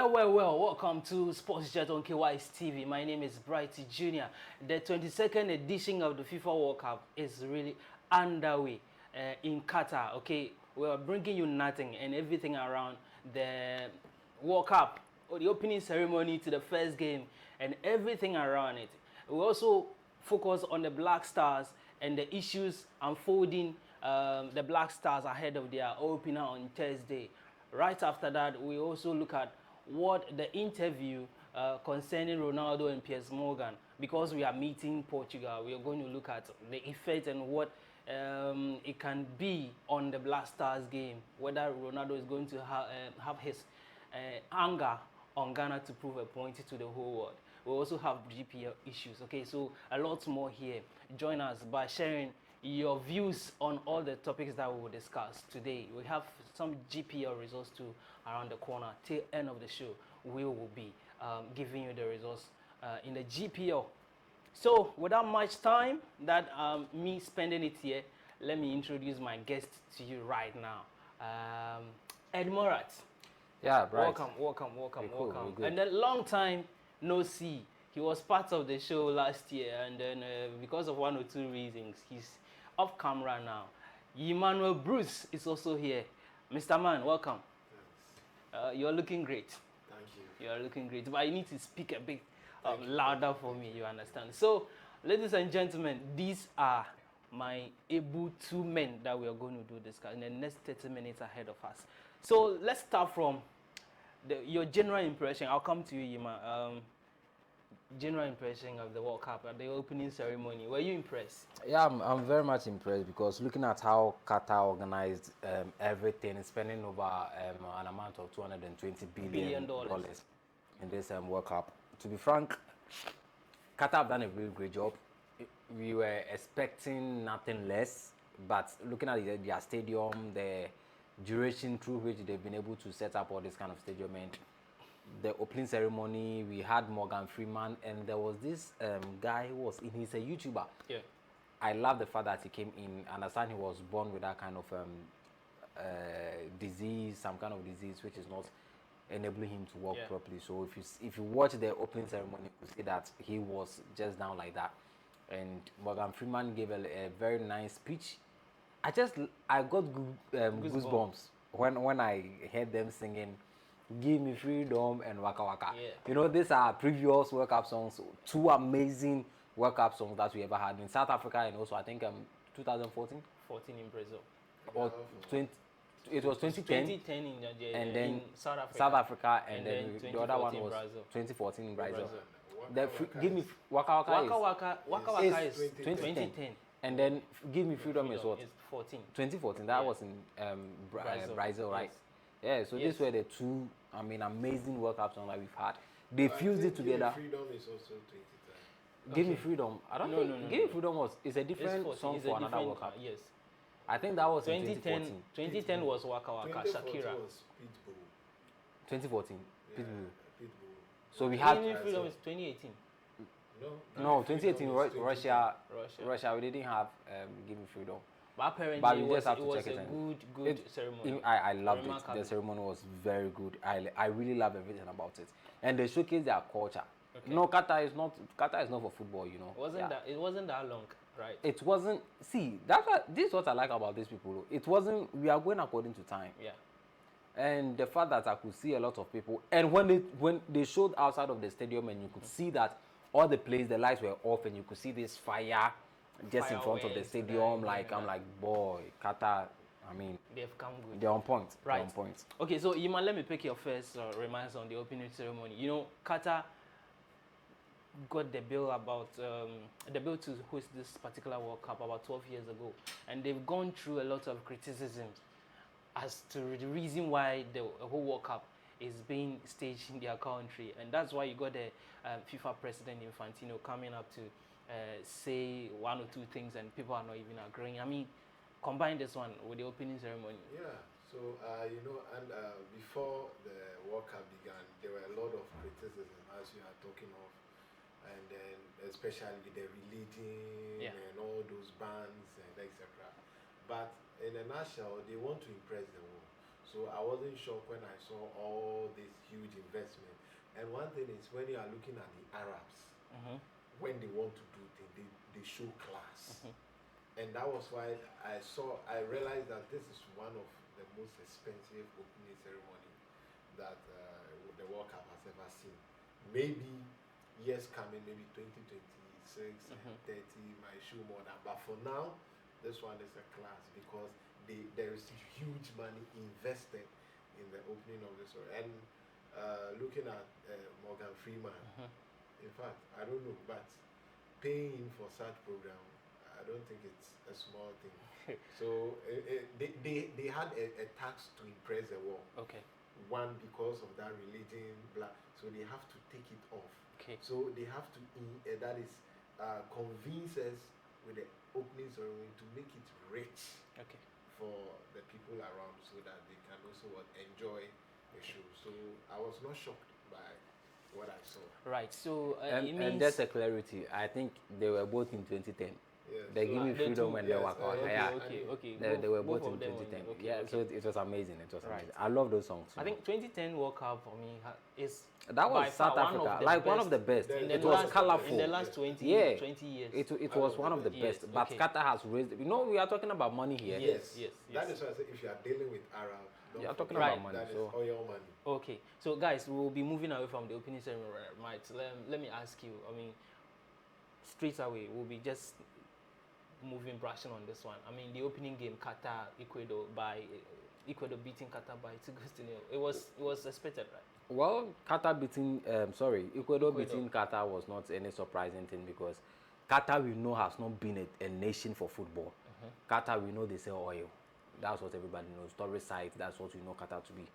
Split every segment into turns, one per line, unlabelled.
Well, welcome to Sports Jet on KY's TV. My name is Brighty Jr. The 22nd edition of the FIFA World Cup is really underway in Qatar, okay? We are bringing you nothing and everything around the World Cup, or the opening ceremony to the first game, and everything around it. We also focus on the Black Stars and the issues unfolding the Black Stars ahead of their opener on Thursday. Right after that, we also look at what the interview concerning Ronaldo and Piers Morgan, because we are meeting Portugal, we are going to look at the effect and what it can be on the Black Stars game, whether Ronaldo is going to have his anger on Ghana to prove a point to the whole world. We also have GPL issues, okay, so a lot more here. Join us by sharing your views on all the topics that we will discuss today. We have some GPL results too around the corner. Till end of the show, we will be giving you the results in the GPL. So without much time that me spending it here, let me introduce my guest to you right now. Ed Morat.
Yeah, right.
Welcome.
Cool,
And a long time no see. He was part of the show last year, and then because of one or two reasons, he's off camera now. Emmanuel Bruce is also here. Mr. Man, welcome. You're looking great.
Thank you.
You're looking great, but you need to speak a bit louder for me, you understand? So, ladies and gentlemen, these are my able two men that we are going to do this in the next 30 minutes ahead of us. So, let's start from your general impression. I'll come to you, Yima. General impression of the World Cup at the opening ceremony. Were you impressed?
Yeah, I'm very much impressed, because looking at how Qatar organized everything, spending over an amount of $220 billion in this World Cup. To be frank, Qatar have done a really great job. We were expecting nothing less, but looking at their stadium, the duration through which they've been able to set up all this kind of stadium, and the opening ceremony, we had Morgan Freeman, and there was this guy who was in, he's a YouTuber.
Yeah.
I love the fact that he came in. I understand he was born with that kind of disease, some kind of disease which is not enabling him to walk properly. So if you watch the opening ceremony, you see that he was just down like that. And Morgan Freeman gave a very nice speech. I got goosebumps when I heard them singing "Give Me Freedom" and "Waka Waka."
Yeah.
You know, these are previous World Cup songs, two amazing World Cup songs that we ever had in South Africa, and also I think 2014.
14 in Brazil.
Or 20. It was 2010.
2010 in Nigeria,
and then
in South
Africa, and then the other one was
Brazil.
2014 in Brazil.
Give me
Waka Waka
Waka is 2010.
And then Give Me Freedom is what?
It's 14.
2014. That was in Brazil, right?
Yes.
Yeah, so these were the two, amazing World Cup songs that we've had. They fused it together.
Give Me Freedom is also 2010.
Give Me Freedom. I don't know. Give Me Freedom is a different song for another World Cup.
Yes.
I think that was 2010.
2010 was Waka Waka,
2014
Shakira.
was Pitbull.
2014,
Yeah,
Pitbull.
Pitbull.
So we
Give
had
Me Freedom is 2018.
no 2018 Russia.
Russia.
We didn't have Give Me Freedom.
But apparently
But we
it was
just have to
a
check it
good ceremony.
I loved it.
Remarkable.
The ceremony was very good. I really love everything about it, and they showcase their culture.
Okay.
No, Qatar is not for football. You know,
It wasn't that long, right?
It wasn't. See, this is what I like about these people. It wasn't. We are going according to time.
Yeah.
And the fact that I could see a lot of people, and when they showed outside of the stadium, and you could see that all the places, the lights were off, and you could see this fire just in front of the stadium. I'm like, boy, Qatar.
They've come good.
They're on point.
Right.
They're on point.
Okay, so Iman, let me pick your first remarks on the opening ceremony. You know, Qatar got the bill to host this particular World Cup about 12 years ago, and they've gone through a lot of criticisms as to the reason why the whole World Cup is being staged in their country, and that's why you got the FIFA president Infantino coming up to say one or two things, and people are not even agreeing. Combine this one with the opening ceremony.
Yeah, so before the World Cup began, there were a lot of criticism, as you are talking of, and then especially with the religion and all those bans and etc. But in a nutshell, they want to impress the world. So I wasn't shocked when I saw all this huge investment. And one thing is when you are looking at the Arabs, when they want to do things, they show class. And that was why I realized that this is one of the most expensive opening ceremony that the World Cup has ever seen. Maybe years coming, maybe 2026 and 30 might show more than. But for now, this one is a class because there is huge money invested in the opening of this. And looking at Morgan Freeman, in fact, I don't know, but paying for such program, I don't think it's a small thing. So they had a tax to impress the world.
Okay.
One, because of that religion, blah. So they have to take it off.
Okay.
So they have to convince us with the opening ceremony to make it rich. Okay. For the people around, so that they can also enjoy the show. So I was not shocked by what I saw.
Right. So
and that's a clarity. I think they were both in 2010. Yes. They give me freedom when they work out.
Okay.
They were both in 2010. So it was amazing. It was amazing. I love those songs.
I think 2010 World Cup for me is
that was South Africa, like one of the best. It was colorful.
In the last 20 years.
It was one of the best. But Qatar has raised. We are talking about money here.
Yes. That is why I say if you are dealing with Arab,
you are talking about money.
That is oil money.
Okay. So guys, we will be moving away from the opening ceremony. Right. Let me ask you. I mean, straight away, we'll be just brushing on this one. I mean, the opening game, Ecuador beating Qatar by 2-0. It was expected, right?
Well, Ecuador beating Qatar was not any surprising thing because Qatar, we know, has not been a nation for football. Qatar, we know they sell oil. That's what everybody knows. Tourist sites, that's what we know Qatar to be.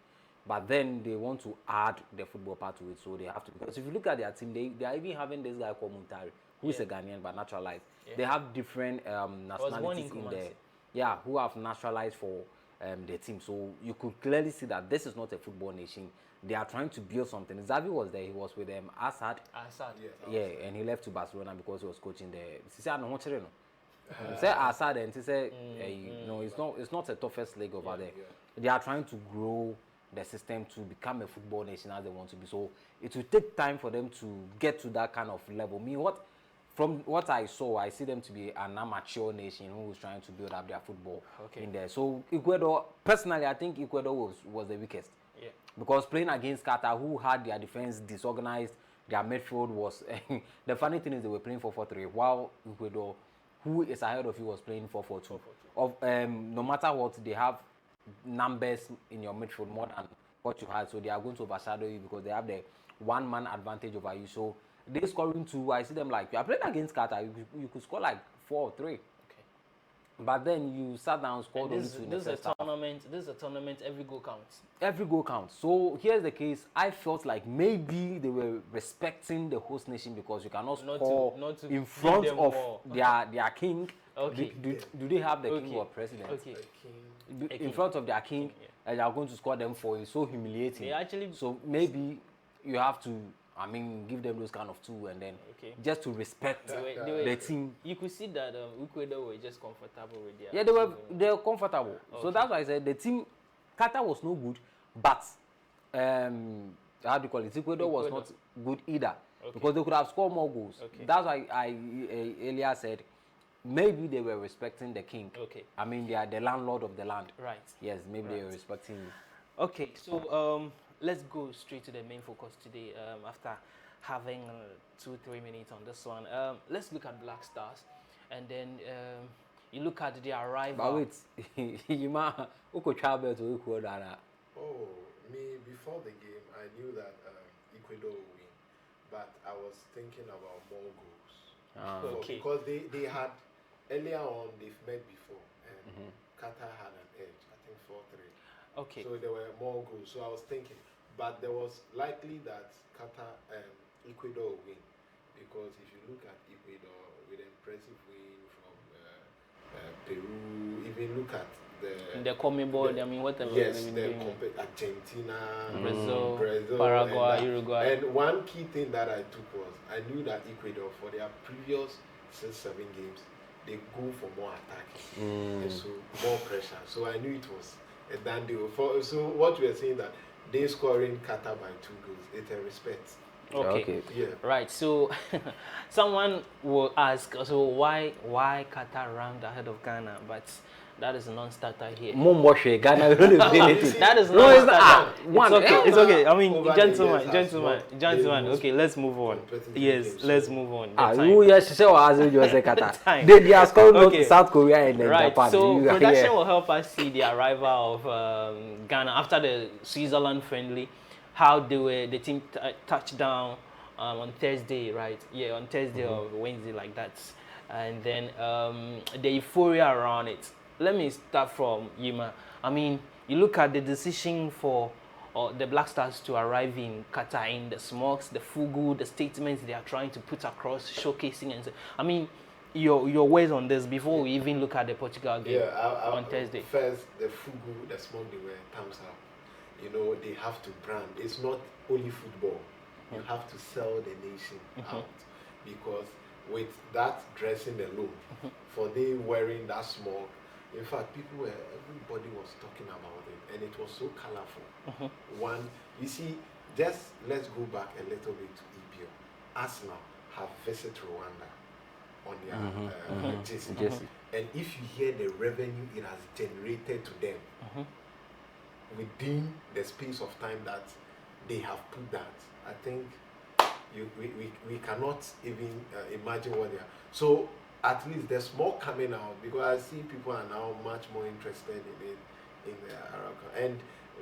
But then they want to add the football part to it, so they have to. Because if you look at their team, they are even having this guy called Muntari, who is a Ghanaian but naturalized. They have different nationalities in there. Yeah, who have naturalized for the team. So you could clearly see that this is not a football nation. They are trying to build something. Xavi was there. He was with Assad. And he left to Barcelona because he was coaching there. Say Assad and say it's not a toughest league over there. They are trying to grow the system to become a football nation as they want to be. So it will take time for them to get to that kind of level. From what I saw, I see them to be an amateur nation who is trying to build up their football in there. So Ecuador, personally, I think Ecuador was the weakest. Yeah. Because playing against Qatar, who had their defense disorganized, their midfield was... the funny thing is they were playing 4-4-3, while Ecuador, who is ahead of you, was playing 4-4-2. No matter what, they have numbers in your midfield more than what you had, so they are going to overshadow you because they have the one-man advantage over you. So they scoring 2, I see them like, you are playing against Qatar, you could score like 4 or 3. Okay. But then you sat down, scored only 2 in the first half.
This is a tournament, every goal counts.
Every goal counts. So here's the case, I felt like maybe they were respecting the host nation because you cannot score in front of their king. Okay. Do they have the king or president? Okay. In front of their king, and they are going to score them for you. So humiliating. So maybe you have to, give them those kind of 2 and then just to respect the team.
You could see that Ecuador were just comfortable with their...
Yeah, they were comfortable. Okay. So that's why I said the team, Qatar was no good, but how do you call it? Ecuador was not good either because they could have scored more goals. Okay. That's why I earlier said maybe they were respecting the king. Okay. They are the landlord of the land. Right. Yes, maybe they were respecting.
Okay, so let's go straight to the main focus today. After having 2-3 minutes on this one, let's look at Black Stars, and then you look at their arrival.
But wait, you
me before the game, I knew that Ecuador would win, but I was thinking about more goals. Because they had earlier on they've met before, and Qatar had an edge. I think 4-3. Okay. So there were more goals. So I was thinking, but there was likely that Qatar and Ecuador will win, because if you look at Ecuador with an impressive win from Peru, even look at
the CONMEBOL, whatever.
Yes, Argentina,
Brazil, Paraguay, Uruguay.
And one key thing that I took was I knew that Ecuador, for their previous 6-7 games, they go for more attacking, and so more pressure. So I knew it was a done deal. So what we are saying that they scoring Qatar by 2 goals, it's a respect.
Okay.
Yeah.
Right. So someone will ask, so why Qatar ranked ahead of Ghana? But that is a non-starter here.
Ghana don't play anything.
That is
no, it's
not.
One.
It's okay. It's okay. I mean,
Over the
gentlemen.
years
Okay, let's move on. Yes,
games,
let's
so-
move on. The
Ah,
time.
you just say Qatar.
Time.
They are scoring
Okay.
South Korea and then
Right,
Japan.
so
You-
production
yeah.
will help us see the arrival of Ghana after the Switzerland friendly, how the team touched down on Thursday, right? Yeah, on Thursday or Wednesday like that, and then the euphoria around it. Let me start from Yima. I mean, you look at the decision for the Black Stars to arrive in Qatar, in the smokes, the fugu, the statements they are trying to put across, showcasing, and so, I mean, your words on this before we even look at the Portugal game on Thursday.
First, the fugu, the smoke, they were thumbs up. You know, they have to brand. It's not only football. You have to sell the nation out, because with that dressing alone, for they wearing that smoke, in fact, everybody was talking about it, and it was so colorful. One, you see, just let's go back a little bit to EPL. Arsenal have visited Rwanda on their jersey. And if you hear the revenue it has generated to them within the space of time that they have put that, I think we cannot even imagine what they are. So at least there's more coming out, because I see people are now much more interested in it in the Arab. And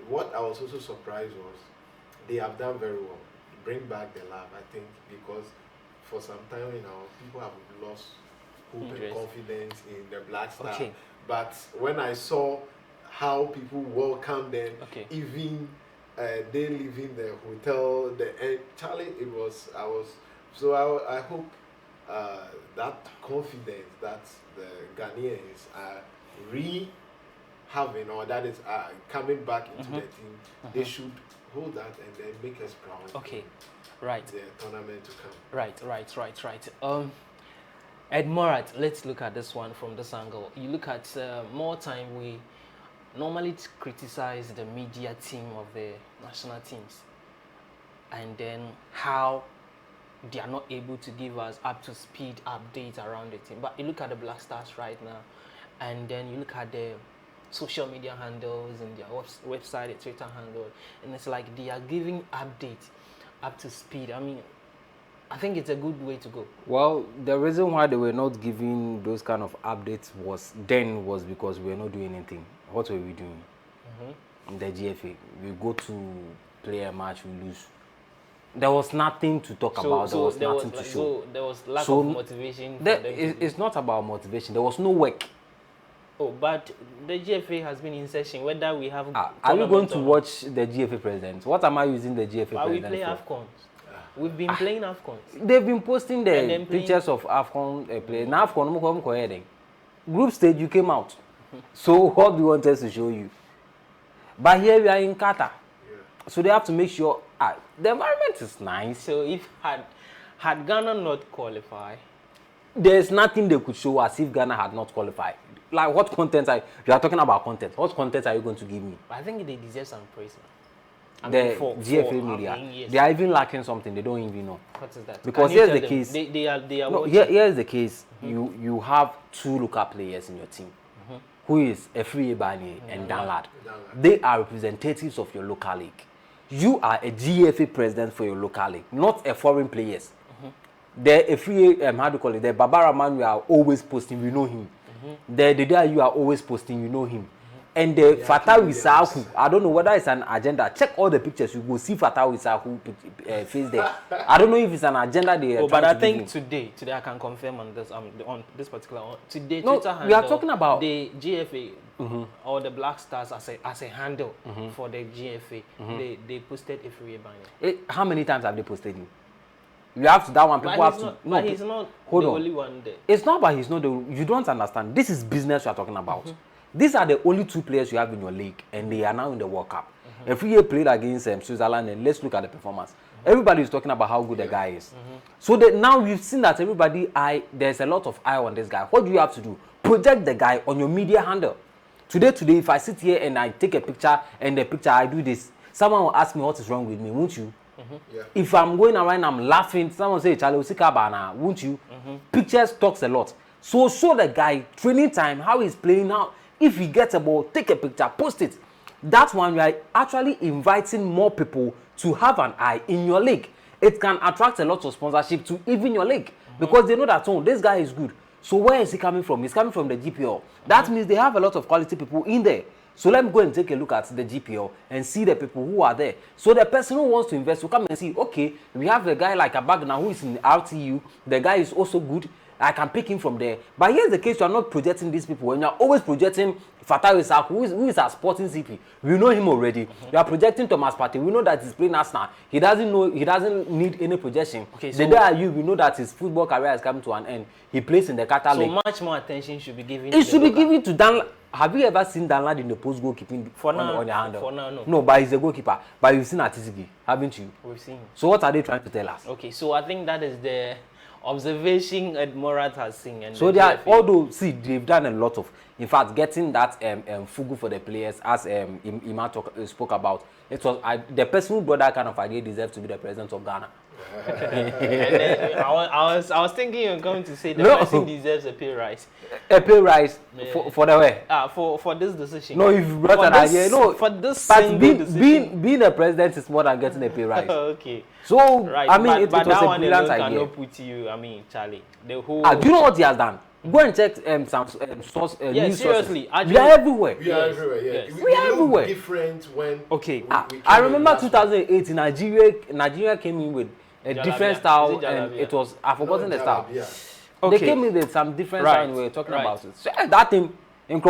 what I was also surprised was they have done very well. Bring back the love, I think, because for some time people have lost hope and confidence in the Black Star.
Okay.
But when I saw how people welcomed them, even they leaving the hotel, Charlie, I hope that confidence that the Ghanaians are having, or that is coming back into the team, they should hold that and then make us proud.
Okay, right.
The tournament to come.
Right. Ed Morat, let's look at this one from this angle. You look at more time we normally criticize the media team of the national teams, and then how they are not able to give us up to speed updates around the team. But you look at the Black Stars right now, and then you look at the social media handles and their website, the Twitter handle, and it's like they are giving updates up to speed. I mean, I think it's a good way to go.
Well, the reason why they were not giving those kind of updates was because we were not doing anything. What were we doing? In the GFA, we go to play a match, we lose. There was nothing to talk about. There was nothing to show.
So there was lack of motivation.
It's not about motivation. There was no work.
Oh, but the GFA has been in session. Whether we have
are you going to watch the GFA president? What am I using the GFA president
we play
for?
AFCON. We've been playing AFCON.
They've been posting the pictures of AFCON play. Now AFCON, group stage, you came out. So what do you want us to show you? But here we are in Qatar. So they have to make sure the environment is nice.
So if had Ghana not qualified,
there's nothing they could show as if Ghana had not qualified. Like what content you are talking about content? What content are you going to give me?
I think they deserve some praise.
The GFA media, they are even lacking something. They don't even know.
What is that?
Because here's the case.
They are.
No, here's the case. You have two local players in your team, who is Efri Ebani and Danlad. They are representatives of your local league. You are a GFA president for your local league, not a foreign players. The Efri, how do you call it? The Barbara man, you are always posting. We know him. The day you are always posting. You know him. And the Fatawi Sahu, I don't know whether it's an agenda. Check all the pictures. You go see Fatawi Sahu face there. I don't know if it's an agenda they are
but I think today I can confirm on this particular one. Today,
no,
Twitter
we are talking about
the GFA or the Black Stars as a handle for the GFA. They posted a free banner.
How many times have they posted him? You have to that one. People have to.
No, he's not the only one there.
It's not about he's not the. You don't understand. This is business you are talking about. These are the only two players you have in your league, and they are now in the World Cup. Every year played against Switzerland, and let's look at the performance. Everybody is talking about how good the guy is. So that now we've seen that there's a lot of eye on this guy. What do you have to do? Project the guy on your media handle. Today, if I sit here and I take a picture and the picture I do this, someone will ask me what is wrong with me, won't you?
Yeah.
If I'm going around, I'm laughing, someone say, Charlie, Usikabana, won't you? Pictures talks a lot. So show the guy training time, how he's playing now. If he gets a ball, take a picture, post it. That's one we are actually inviting more people to have an eye in your league. It can attract a lot of sponsorship to even your league because they know that this guy is good. So where is he coming from? He's coming from the GPL. That means they have a lot of quality people in there. So let me go and take a look at the GPL and see the people who are there. So the person who wants to invest will come and see, okay, we have a guy like Abagna who is in RTU. The guy is also good. I can pick him from there. But here's the case, you are not projecting these people. When you are always projecting Fatai Isaac, who is a sporting CP, we know him already. You are projecting Thomas Partey. We know that he's playing Arsenal. He doesn't need any projection. Okay, so the day are you, we know that his football career is coming to an end. He plays in the Qatar League.
So much more attention should be given.
It should be given to Dan. Have you ever seen Dan Lad in the post goalkeeping on your handle?
For now, no.
No, but he's a goalkeeper. But you've seen Atisigi, haven't you?
We've seen him.
So what are they trying to tell us?
Okay, so I think that is the observation Ed Morat has seen. And
so they are, although see they've done a lot of, in fact, getting that fugu for the players, as Ima spoke about. It was the person who brought that kind of idea deserves to be the president of Ghana.
And then I was thinking you're going to say the person deserves a pay rise.
A pay rise for the way?
For this decision.
No, if you brought an idea, no.
For this
but being a president is more than getting a pay rise.
Okay.
So
right.
I mean,
but
it was
that
a
one
brilliant idea.
Cannot put you. I mean, Charlie, the whole.
Do you know what he has done? Go and check some source.
Yes, seriously.
We are everywhere.
We are everywhere. Yeah.
Yes.
We
are everywhere.
Different when.
Okay. I remember 2008 in Nigeria came in with a different style, and it was I've forgotten the style.
Yeah.
Okay. They came in with some different style, and we were talking about it. So that thing in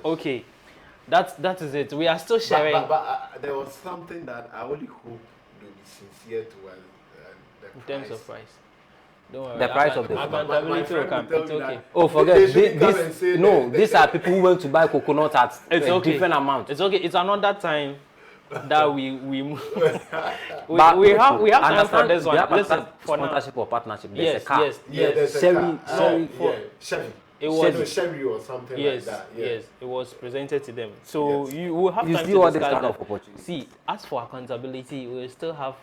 Okay. That is it. We are still sharing.
But there was something that I only hope they'll be sincere to
in terms of price. Don't worry.
The price of the
accountability will come. It's okay.
Oh, forget this. These are people who went to buy coconut at a different amount.
It's okay. It's another time that we have time for this one. Listen, for
sponsorship or partnership.
Yes,
there's a car.
Yes.
Chevy.
It was
Sherry or something
like
that.
Yes, it was presented to them. So you will have time to
discuss
this
kind of opportunity.
See, as for accountability, we will still have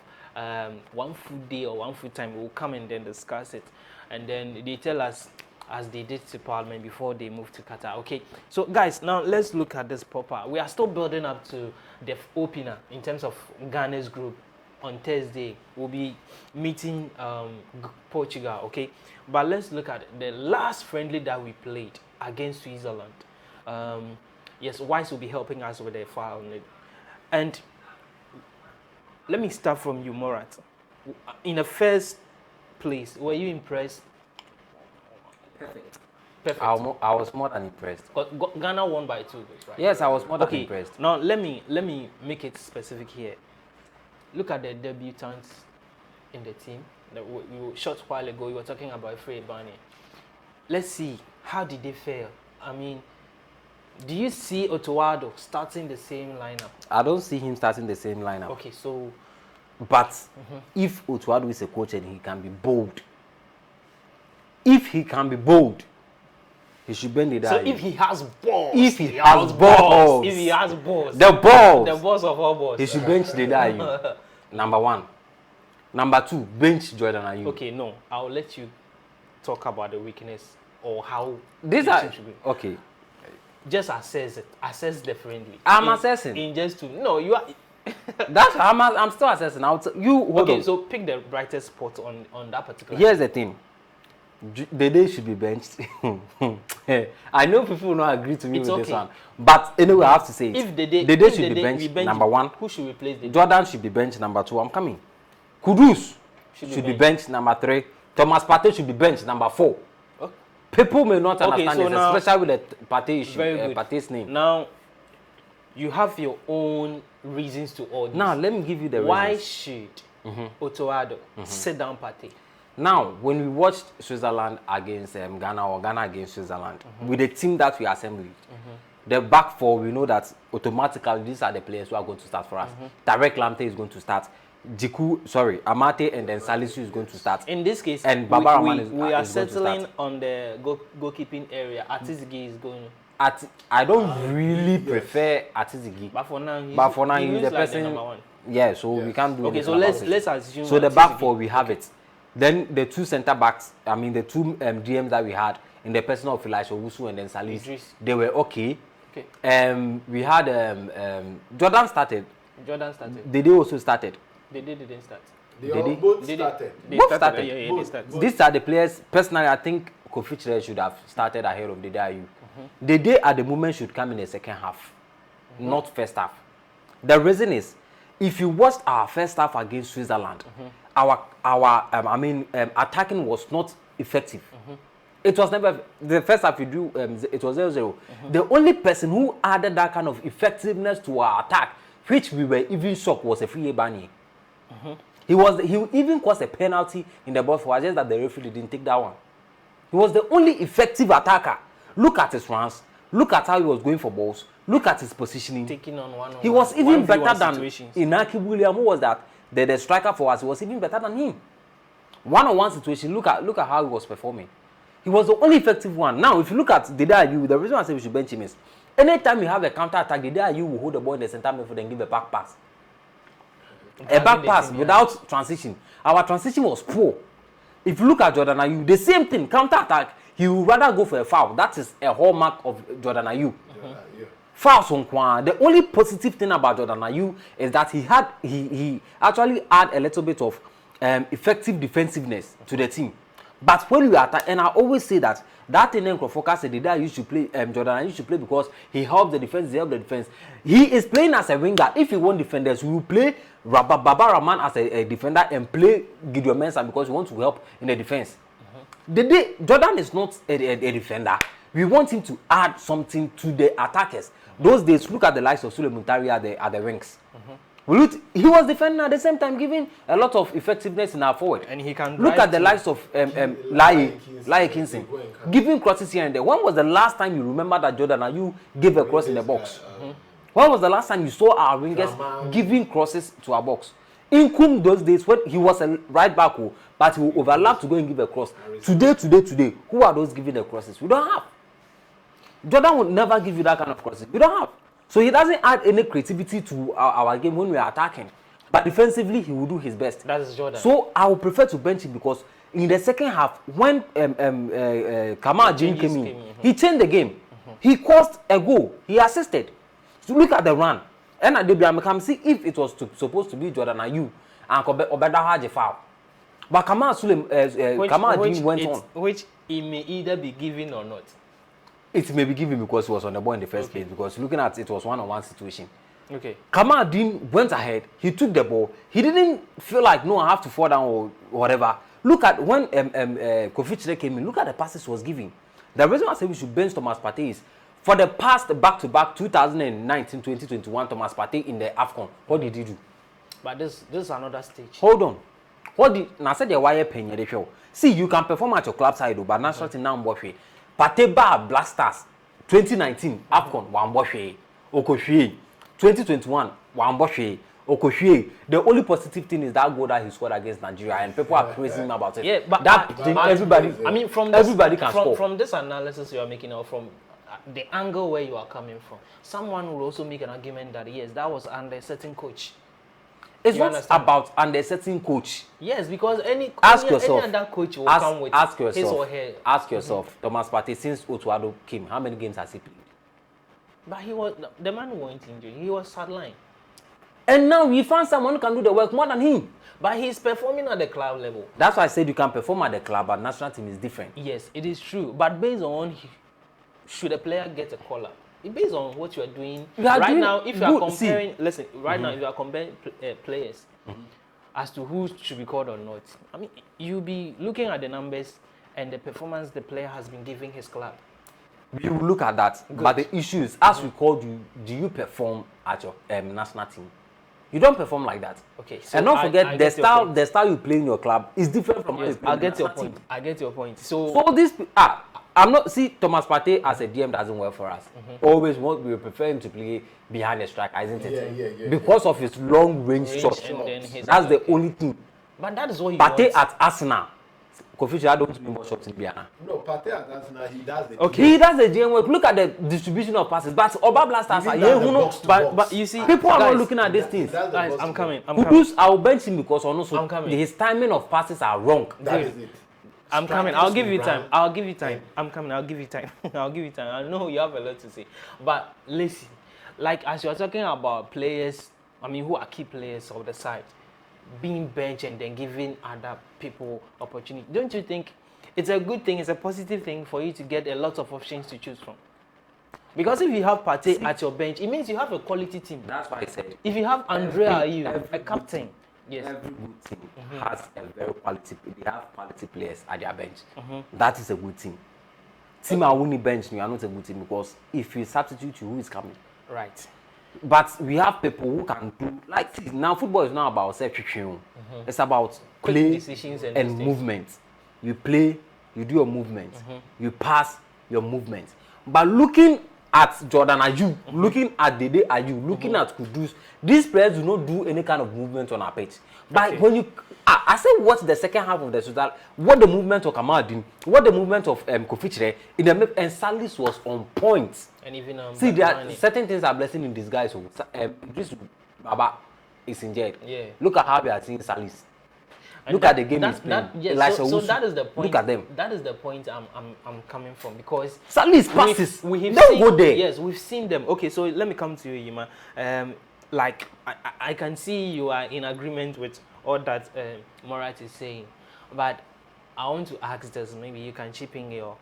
one food day or one food time. We will come and then discuss it, and then they tell us as they did to Parliament before they moved to Qatar. Okay, so guys, now let's look at this proper. We are still building up to the opener in terms of Ghana's group. On Thursday, we'll be meeting Portugal, okay? But let's look at the last friendly that we played against Switzerland. Yes, Wise will be helping us with the file. And let me start from you, Morat. In the first place, were you impressed?
Perfect.
I
was more than impressed.
Ghana won by 2 goals, right?
Yes, I was more than impressed.
Now let me make it specific here. Look at the debutants in the team. Short while ago, we were talking about Fred Barney. Let's see, how did they fail? I mean, do you see Otuado starting the same lineup?
I don't see him starting the same lineup.
Okay, so...
But if Otuado is a coach and he can be bold, he should bend it down.
So if he has balls,
the
balls of all balls,
he should bench the Dayu. Number one. Number two, bench Jordan Ayew.
Okay, no, I'll let you talk about the weakness or how
these are okay.
Just assess it. Assess the friendly.
I'm assessing.
In just to no, you are.
That's I'm still assessing. You hold on.
So pick the brightest spot on that particular.
Here's the thing. The day should be benched. I know people will not agree to me with this one, but anyway, I have to say it.
If the day
should be benched, number one.
Who should replace the
Jordan should be benched, number two. I'm coming. Kudus should be benched, number three. Thomas Partey should be benched, number four. Okay. People may not understand this, especially with the Partey issue, Partey's name.
Now, you have your own reasons to all this.
Now, let me give you the reasons.
Why should Otuado sit down Partey?
Now, when we watched Switzerland against Ghana or Ghana against Switzerland, with the team that we assembled, the back four, we know that automatically these are the players who are going to start for us. Tarek Lamptey is going to start. Amate and then Salisu is going to start.
In this case,
and
we are settling on the goalkeeping area. Atisgi is going.
I don't really prefer Atizigi.
But for now,
he's the person.
Like the #1.
Yeah, so we can't do.
Okay, so let's assume.
So the back four we have it. Then the two center backs, I mean the two DMs that we had in the person of Elisha Owusu and then Salis, they were okay. Okay. We had Jordan started. They also started.
They didn't start.
They both started.
Both started.
Yeah, they started.
These are the players. Personally, I think Kofi Chire should have started ahead of the Ayew. The day at the moment should come in the second half, not first half. The reason is, if you watched our first half against Switzerland, our attacking was not effective. It was never the first half. You do it was 0-0. The only person who added that kind of effectiveness to our attack, which we were even shocked, was a free Bani. He even caused a penalty in the box for us, just that the referee didn't take that one. He was the only effective attacker. Look at his runs. Look at how he was going for balls. Look at his positioning.
Taking on one.
He was even better than Inaki William, who was that the striker for us. He was even better than him. One-on-one situation. Look at how he was performing. He was the only effective one. Now, if you look at Ayew, the reason I say we should bench him is anytime you have a counter attack, Ayew will hold the ball in the center midfield and give a back pass. A back pass without transition. Our transition was poor. If you look at Jordan Ayew, the same thing, counter attack. He would rather go for a foul. That is a hallmark of Jordan Ayew. Fouls on Kwan. The only positive thing about Jordan Ayew is that he actually had a little bit of effective defensiveness to the team. But when we attack, and I always say that thing in focus the day I used to play, Jordan Ayew used to play because he helped the defense, He is playing as a winger. If he won't defend us, we will play Baba Rahman as a defender and play Gideon Mensah because we want to help in the defense. The day Jordan is not a defender, we want him to add something to the attackers. Those days, look at the likes of Sule Muntari at the wings. He was defending at the same time, giving a lot of effectiveness in our forward.
And he can
look at the likes of Lai Kingston, giving crosses here and there. When was the last time you remember that Jordan Ayew gave a cross in the box? When was the last time you saw our wingers giving crosses to our box? In Kum those days, when he was a right back, but he will overlap to go and give a cross. Today, who are those giving the crosses? We don't have. Jordan would never give you that kind of crosses. We don't have. So he doesn't add any creativity to our game when we are attacking. But defensively, he will do his best.
That is Jordan.
So I would prefer to bench him because in the second half, when Kamal Jin came in, he changed the game. He caused a goal. He assisted. So look at the run. And at the time, see if it was supposed to be Jordan Ayew and Obeda Haji foul. But Kamal Jin went on.
Which he may either be given or not.
It may be given because he was on the ball in the first place. Because looking at it was one-on-one situation.
Okay.
Kamal Dean went ahead. He took the ball. He didn't feel like, no, I have to fall down or whatever. Look at when Kofi Chire came in. Look at the passes he was giving. The reason I say we should bench Thomas Partey is for the past back-to-back 2019-2021 Thomas Partey in the AFCON. What did he do?
But this is another stage.
Hold on. What did I said the wire penny the show? See, you can perform at your club side, but not starting now. Partey Bar Blasters 2019 AFCON one boshwe Okoshwe 2021 one boshwe Okoshwe. The only positive thing is that goal that he scored against Nigeria, and people are praising him about it.
Yeah, but
that everybody.
I mean,
everybody can score.
From this analysis you are making, or from the angle where you are coming from, someone will also make an argument that yes, that was under a certain coach.
It's not about under a certain coach.
Yes, because any other coach will come with his or her.
Ask yourself, Thomas Partey, since Otuado came, how many games has he played?
But the man wasn't injured. He was sidelined.
And now we found someone who can do the work more than him.
But he's performing at the club level.
That's why I said you can perform at the club, but national team is different.
Yes, it is true. But based on should a player get a call-up? It based on what you are doing right now. If you are comparing, listen, right now if you are comparing players as to who should be called or not, I mean, you'll be looking at the numbers and the performance the player has been giving his club.
We will look at that. Good. But the issue is, as we called you, do you perform at your national team? You don't perform like that.
Okay. So
and don't forget the style you play in your club is different from
yes, I get your point. I get your point.
So this I'm not see Thomas Partey as a DM doesn't work for us. Always we prefer him to play behind the striker, isn't it? Yeah, because of his long range shot. That's the only thing.
But that is what you
Partey
want.
at Arsenal Kofi, I don't mean what shots in Biana.
No, Partey at Arsenal, he does the
Okay. He does the GM work. Look at the distribution of passes. But Oba Blasters are
but you see,
people are
guys,
not looking at these things.
Guys, I'm coming.
Kudus, I'll bench him because also his timing of passes are wrong.
That is it.
I'm coming. I'll give you time. I'll give you time. I'm coming. I'll give you time. I'll give you time. I know you have a lot to say. But listen, like as you are talking about players, I mean, who are key players of the side, being benched and then giving other people opportunity. Don't you think it's a good thing, it's a positive thing for you to get a lot of options to choose from? Because if you have Partey at your bench, it means you have a quality team.
That's why I said.
If you have Andrea, a captain. Yes.
Every good team has a very quality. They have quality players at their bench. That is a good team. Team are winning bench, you are not a good team because if you substitute, who is coming?
Right.
But we have people who can do like now. Football is not about self-creation. It's about play
decisions
and movement. You play, you do your movement. You pass your movement. But looking at Jordan Ayew, looking at Dede Ayew, looking at Kudus, these players do not do any kind of movement on our pitch. But when you, I said, watch the second half of the season, what the movement of Kamara did, what the movement of Kofi in the and Salis was on point.
And even
see, there are certain things are blessing in disguise. So, Idris Baba is injured.
Yeah.
Look at how we are seeing Salis. Look at the game he's playing.
Yes, so that is the point.
Look at them.
That is the point I'm coming from because
Salis passes.
We
don't go there.
Yes, we've seen them. Okay, so let me come to you, Yima. Like I can see you are in agreement with all that Morat is saying, but I want to ask this. Maybe you can chip in your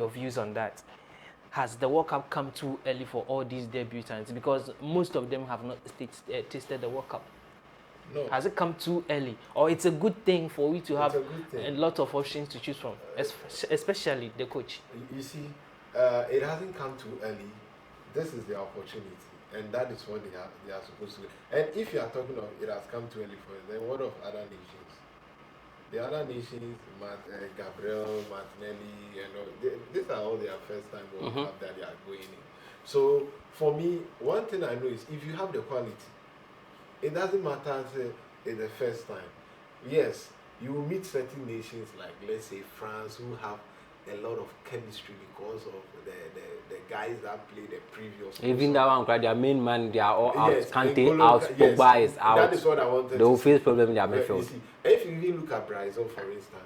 views on that. Has the World Cup come too early for all these debutants? Because most of them have not tasted the World Cup.
No.
Has it come too early, or it's a good thing for you to have a lot of options to choose from, especially the coach?
You see, it hasn't come too early. This is the opportunity, and that is what they are supposed to do. And if you are talking of it has come too early for it, then what of other nations? The other nations, Gabriel, Martinelli, you know, these are all their first time World Cup that they are going in. So for me, one thing I know is if you have the quality, it doesn't matter it's the first time. Yes, you will meet certain nations like, let's say, France, who have a lot of chemistry because of the guys that played the previous.
Even that one, their main man, they are all out.
Yes,
Kante out, Pogba is out.
That is what I wanted.
They will face problem in their midfield.
If you even look at Brazil, for instance,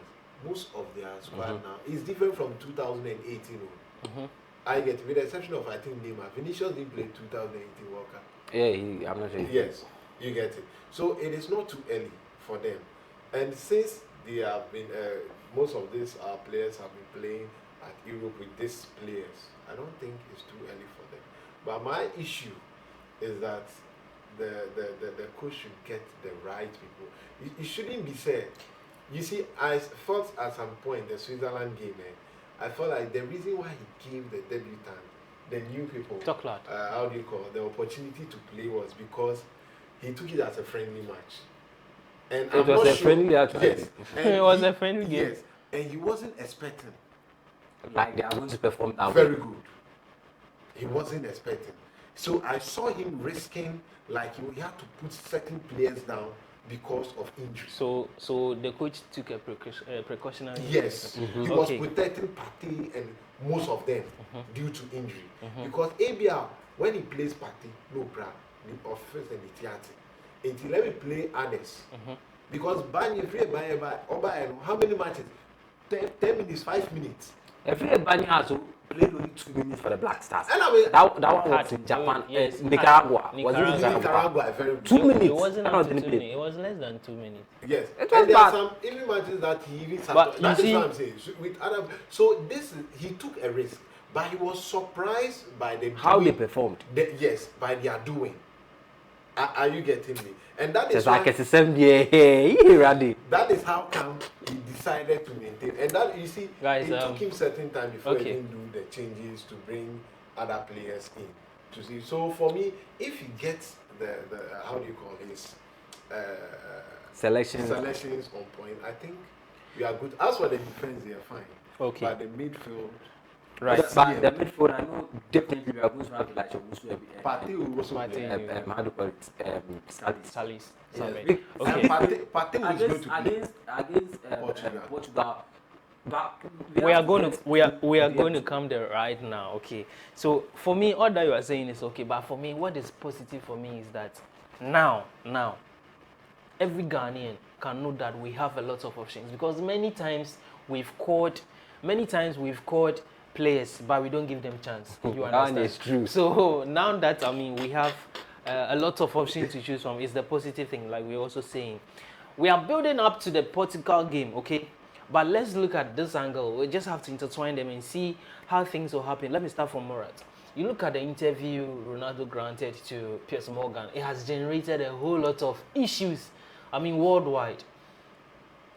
most of their squad now is different from 2018. I get, with the exception of I think Neymar, Vinicius didn't play 2018 World Cup.
Yeah, I'm not sure.
Yes. You get it. So it is not too early for them. And since they have been, most of these players have been playing at Europe with these players, I don't think it's too early for them. But my issue is that the coach should get the right people. It shouldn't be said. You see, I thought at some point the Switzerland game, I felt like the reason why he gave the debutant, the new people, how do you call it, the opportunity to play was because he took it as a friendly match. And
it was a friendly actually.
Yes.
It was a friendly game.
Yes. And he wasn't expecting.
Like they are going to perform that
very
way.
Good. He wasn't expecting. So I saw him risking, like he had to put certain players down because of injury.
So the coach took a precautionary.
Yes. He was protecting Partey and most of them due to injury. Because ABL, when he plays Partey, no problem. The offense and the theatre. Until let me play others. Because how many matches? 10 minutes, 5 minutes.
Every Bani has played only 2 minutes for the Black Stars.
And I mean,
that one was in Japan,
yes,
Nicaragua.
Was it Nicaragua? Very
2 minutes.
It wasn't up to 2 minutes. It was less than 2 minutes.
Yes.
It was
and there
bad.
are some even matches that he even
But
that
you
is
see,
what I'm saying. With other, so this he took a risk, but he was surprised by the
How
doing,
they performed.
Yes, by their doing. Are you getting me? And that is
why,
that is how come he decided to maintain. And that you see,
guys,
it took him certain time before he can do the changes to bring other players in. To see. So for me, if he gets the how do you call this selections on point, I think we are good. As for the defense, they are fine.
Okay.
But the midfield,
Right.
But the midfield, I know definitely we are going to have like Obusu,
Partey will also
Partey.
play.
how do you call it?
Salis.
Yes.
Okay.
And Partey was going to play.
Against Portugal. But
We are going to come there right now. Okay. So for me, all that you are saying is okay. But for me, what is positive for me is that now, every Ghanaian can know that we have a lot of options, because many times we've called players, but we don't give them chance. You understand?
That is true.
So now that we have a lot of options to choose from, is the positive thing. Like we're also saying, we are building up to the Portugal game, okay? But let's look at this angle. We just have to intertwine them and see how things will happen. Let me start from Murat. You look at the interview Ronaldo granted to Piers Morgan. It has generated a whole lot of issues, worldwide.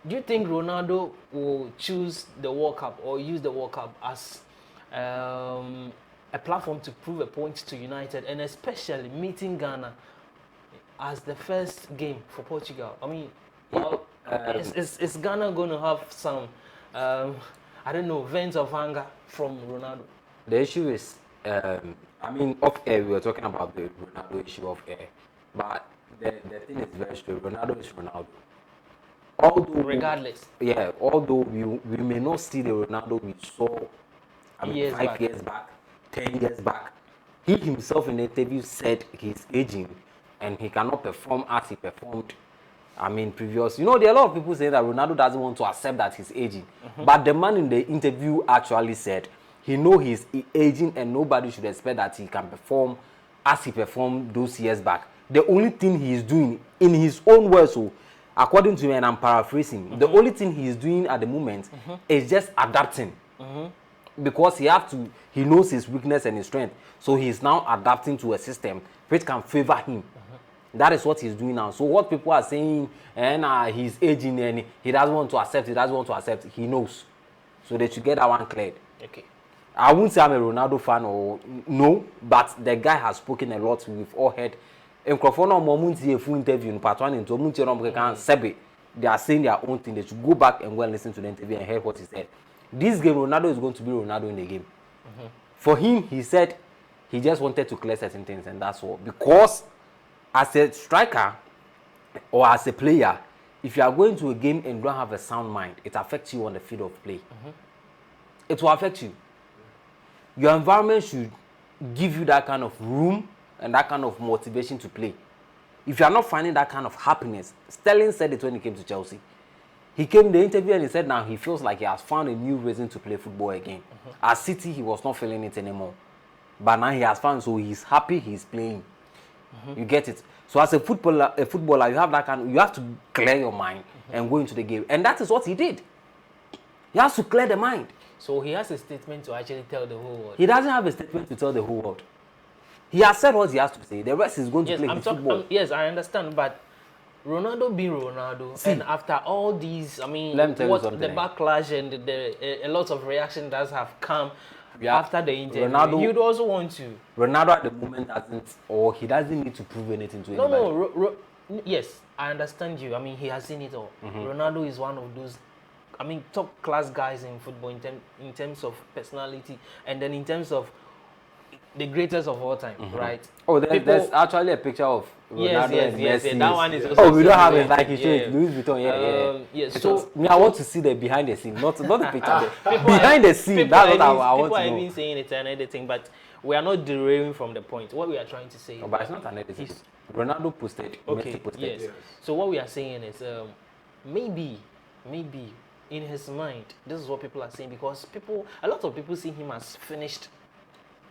Do you think Ronaldo will choose the World Cup or use the World Cup as a platform to prove a point to United, and especially meeting Ghana as the first game for Portugal? Is Ghana going to have some, vents of anger from Ronaldo?
The issue is, off air, we were talking about the Ronaldo issue off air. But the thing is very straight. Ronaldo is Ronaldo. Although,
regardless.
Although we may not see the Ronaldo we saw 5 years back, 10 years back. He himself in the interview said he's aging and he cannot perform as he performed previous. There are a lot of people saying that Ronaldo doesn't want to accept that he's aging. But the man in the interview actually said he knows he's aging and nobody should expect that he can perform as he performed those years back. The only thing he is doing, in his own words, according to me, and I'm paraphrasing, the only thing he is doing at the moment is just adapting. Because he knows his weakness and his strength. So he's now adapting to a system which can favor him. That is what he's doing now. So what people are saying, and he's aging and he doesn't want to accept, he knows. So they should get that one cleared.
Okay.
I wouldn't say I'm a Ronaldo fan or no, but the guy has spoken a lot. We've all heard. In a full interview in part 1 and 2, they are saying their own thing. They should go back and go and listen to the interview and hear what he said. This game, Ronaldo is going to be Ronaldo in the game. For him, he said he just wanted to clear certain things, and that's all. Because as a striker or as a player, if you are going to a game and don't have a sound mind, it affects you on the field of play. It will affect you. Your environment should give you that kind of room and that kind of motivation to play. If you are not finding that kind of happiness, Sterling said it when he came to Chelsea. He came in the interview and he said now he feels like he has found a new reason to play football again. At City, he was not feeling it anymore. But now he has found, so he's happy he's playing. You get it? So as a footballer, you have that you have to clear your mind and go into the game. And that is what he did. He has to clear the mind.
So he has a statement to actually tell the whole world.
He doesn't have a statement to tell the whole world. He has said what he has to say. The rest is going to play his football.
Yes, I understand, but Ronaldo being Ronaldo, and after all these,
let me tell you something.
The backlash and a lot of reaction that have come after the interview, you'd also want to.
Ronaldo at the moment he doesn't need to prove anything to anybody.
Yes, I understand you. He has seen it all. Ronaldo is one of those, top class guys in football in terms of personality, and then in terms of the greatest of all time, right?
Oh, there's actually a picture of Ronaldo and Messi.
That one is also.
Oh, we don't have it like you showed Louis Vuitton.
Yeah. So
I want to see the behind the scene, not the picture. Behind the scene, that's what I want to know.
People are even saying it's an editing, but we are not derailing from the point. What we are trying to say.
But it's not an editing. Ronaldo posted.
Okay.
Messi posted.
Yes. So what we are saying is, maybe in his mind, this is what people are saying, because a lot of people see him as finished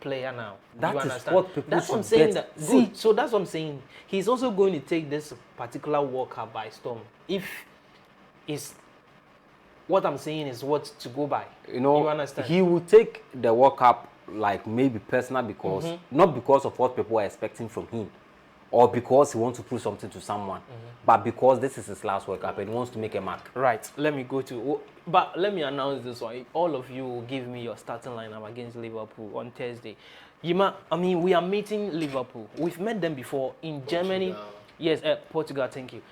player now.
That
you
is
understand?
what people
that's what I'm
should
saying.
get.
So that's what I'm saying. He's also going to take this particular World Cup by storm. If is what I'm saying is what to go by. You understand?
He will take the World Cup like maybe personal because not because of what people are expecting from him, or because he wants to prove something to someone, but because this is his last World Cup and he wants to make a mark.
Right. Let me announce this one. All of you will give me your starting lineup against Liverpool on Thursday. Yima, we are meeting Liverpool. We've met them before in Germany. Yes, Portugal. Thank you.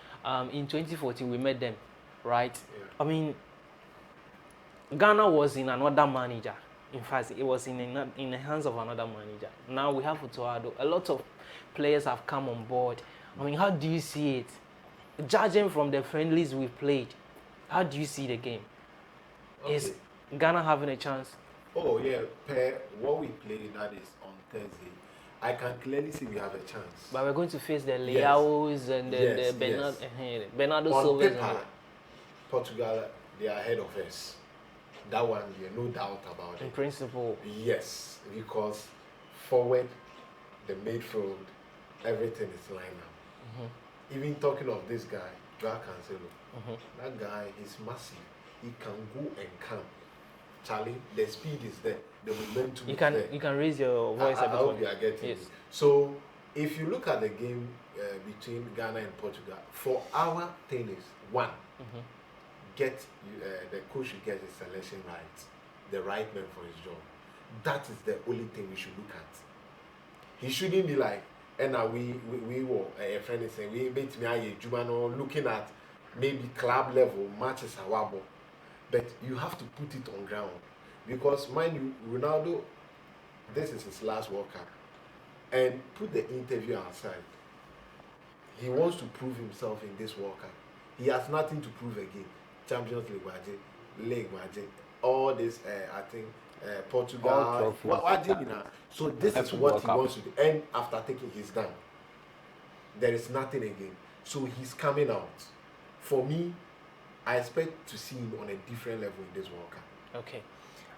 In 2014, we met them, right? Yeah. Ghana was in another manager. In fact, it was in the hands of another manager. Now we have Utoado. A lot of players have come on board. I mean, how do you see it? Judging from the friendlies we've played, how do you see the game? Okay. Is Ghana having a chance?
Oh yeah, what we played, that is on Thursday, I can clearly see we have a chance.
But we're going to face the Leaos and the Bernardo Silva.
On paper, Portugal, they are ahead of us. That one, no doubt about it.
In principle.
Yes, because forward, the midfield, everything is lined up. Even talking of this guy, Joao Cancelo, that guy is massive. He can go and come. Charlie, the speed is there. The momentum is there. You
can raise your voice a bit.
I hope you are getting it. So, if you look at the game between Ghana and Portugal, for our thing is one, get the coach should get his selection right, the right man for his job. That is the only thing we should look at. He shouldn't be like, and we were a friend is saying we made me looking at maybe club level matches awabo, but you have to put it on ground because mind you, Ronaldo, this is his last World Cup, and put the interview aside. He wants to prove himself in this World Cup. He has nothing to prove again. Champions League, all this, I think, Portugal. So this is what he wants to do. And after taking his down, there is nothing again. So he's coming out. For me, I expect to see him on a different level in this World Cup.
Okay.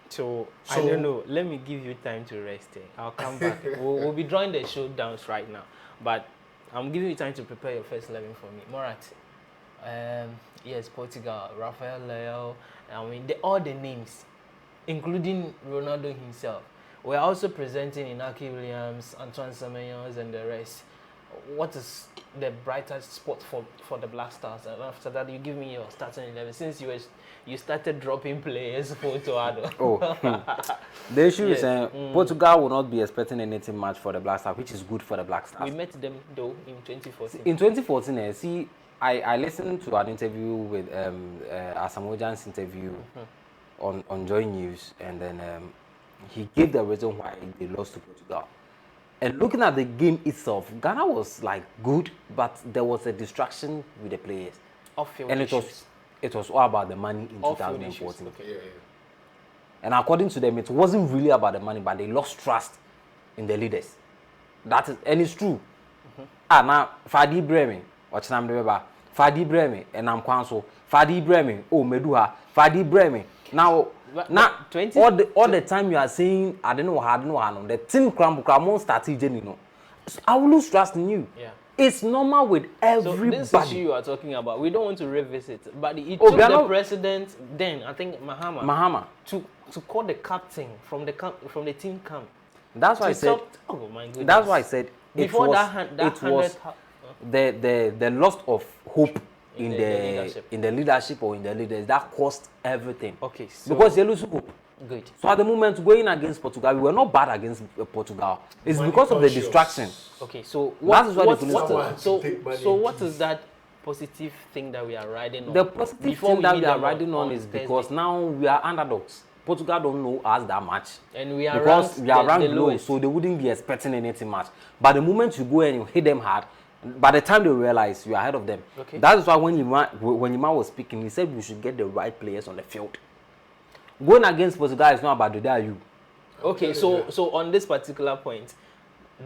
So I don't know. Let me give you time to rest. I'll come back. we'll be drawing the showdowns right now. But I'm giving you time to prepare your first 11 for me. Morat. Yes, Portugal, Rafael Leao. I mean, all the names, including Ronaldo himself. We're also presenting Inaki Williams, Antoine Semenyo, and the rest. What is the brightest spot for the Black Stars? And after that, you give me your starting 11. Since you started dropping players for Toado.
The issue is Portugal will not be expecting anything much for the Black Stars, which is good for the Black Stars.
We met them though in 2014.
In 2014, I listened to an interview with Asamoah interview on Joy News, and then he gave the reason why they lost to Portugal. And looking at the game itself, Ghana was like good, but there was a distraction with the players.
And
it was all about the money in 2014.
Okay.
And according to them, it wasn't really about the money, but they lost trust in the leaders. That is, and it's true. Now Fadi Bremen. Fadi Bremen and I'm Kwanso. Fadi Bremen, oh Meduha, Fadi Bremen. Now, all the time you are saying I don't know, the team Kramon started, so I will lose trust in you.
Yeah.
It's normal with everybody.
So this issue you are talking about, we don't want to revisit, but it took the president then, I think Mahama, to call the captain from the team camp.
That's why I said.
Oh my goodness.
That's why I said
it was
the loss of hope in the leadership or in the leaders that cost everything.
Okay, so
because they lose hope.
Good.
So at the moment going against Portugal, we were not bad against Portugal. It's because of the distraction.
Okay, so
what
is that positive thing that we are riding on?
The positive thing that we are riding on is because now we are underdogs. Portugal don't know us that much,
and we are
ranked low, so they wouldn't be expecting anything much. But the moment you go and you hit them hard, by the time they realize you are ahead of them.
Okay.
That is why when Yima was speaking, he said we should get the right players on the field. Going against Portugal is not about the day you.
Okay, so on this particular point,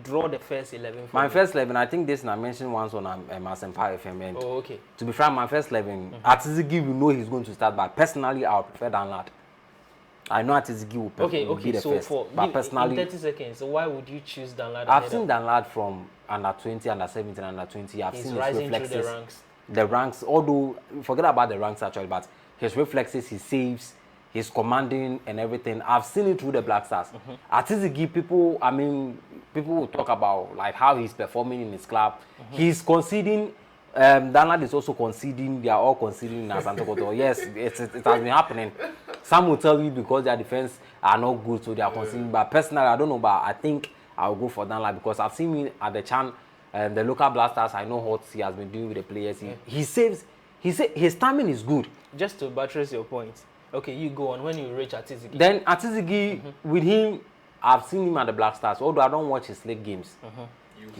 draw the first 11.
My first 11, I think this I mentioned once on Asempa FM.
Oh, okay.
To be frank, my first 11, Atizigi, we know he's going to start, but personally, I would prefer Danlad. I know Atizigi will be the first. But personally,
in 30 seconds, so why would you choose Danlad?
I've seen Danlad from under 20, under 17, under 20. I've seen his reflexes. The ranks, although forget about the ranks actually, but his reflexes, his saves, his commanding and everything. I've seen it through the Black Stars. Artistically, people will talk about like how he's performing in his club. He's conceding. Danlad is also conceding. They are all conceding in Asantokoto. Yes, it has been happening. Some will tell you because their defense are not good, so they are conceding. But personally, I don't know, but I think I'll go for Danlad because I've seen him at the Chan, the local Blasters. I know what he has been doing with the players. He saves. His timing is good.
Just to buttress your point, Okay, you go on when you reach Atizigi.
Then Atizigi, with him, I've seen him at the Black Stars, although I don't watch his league games.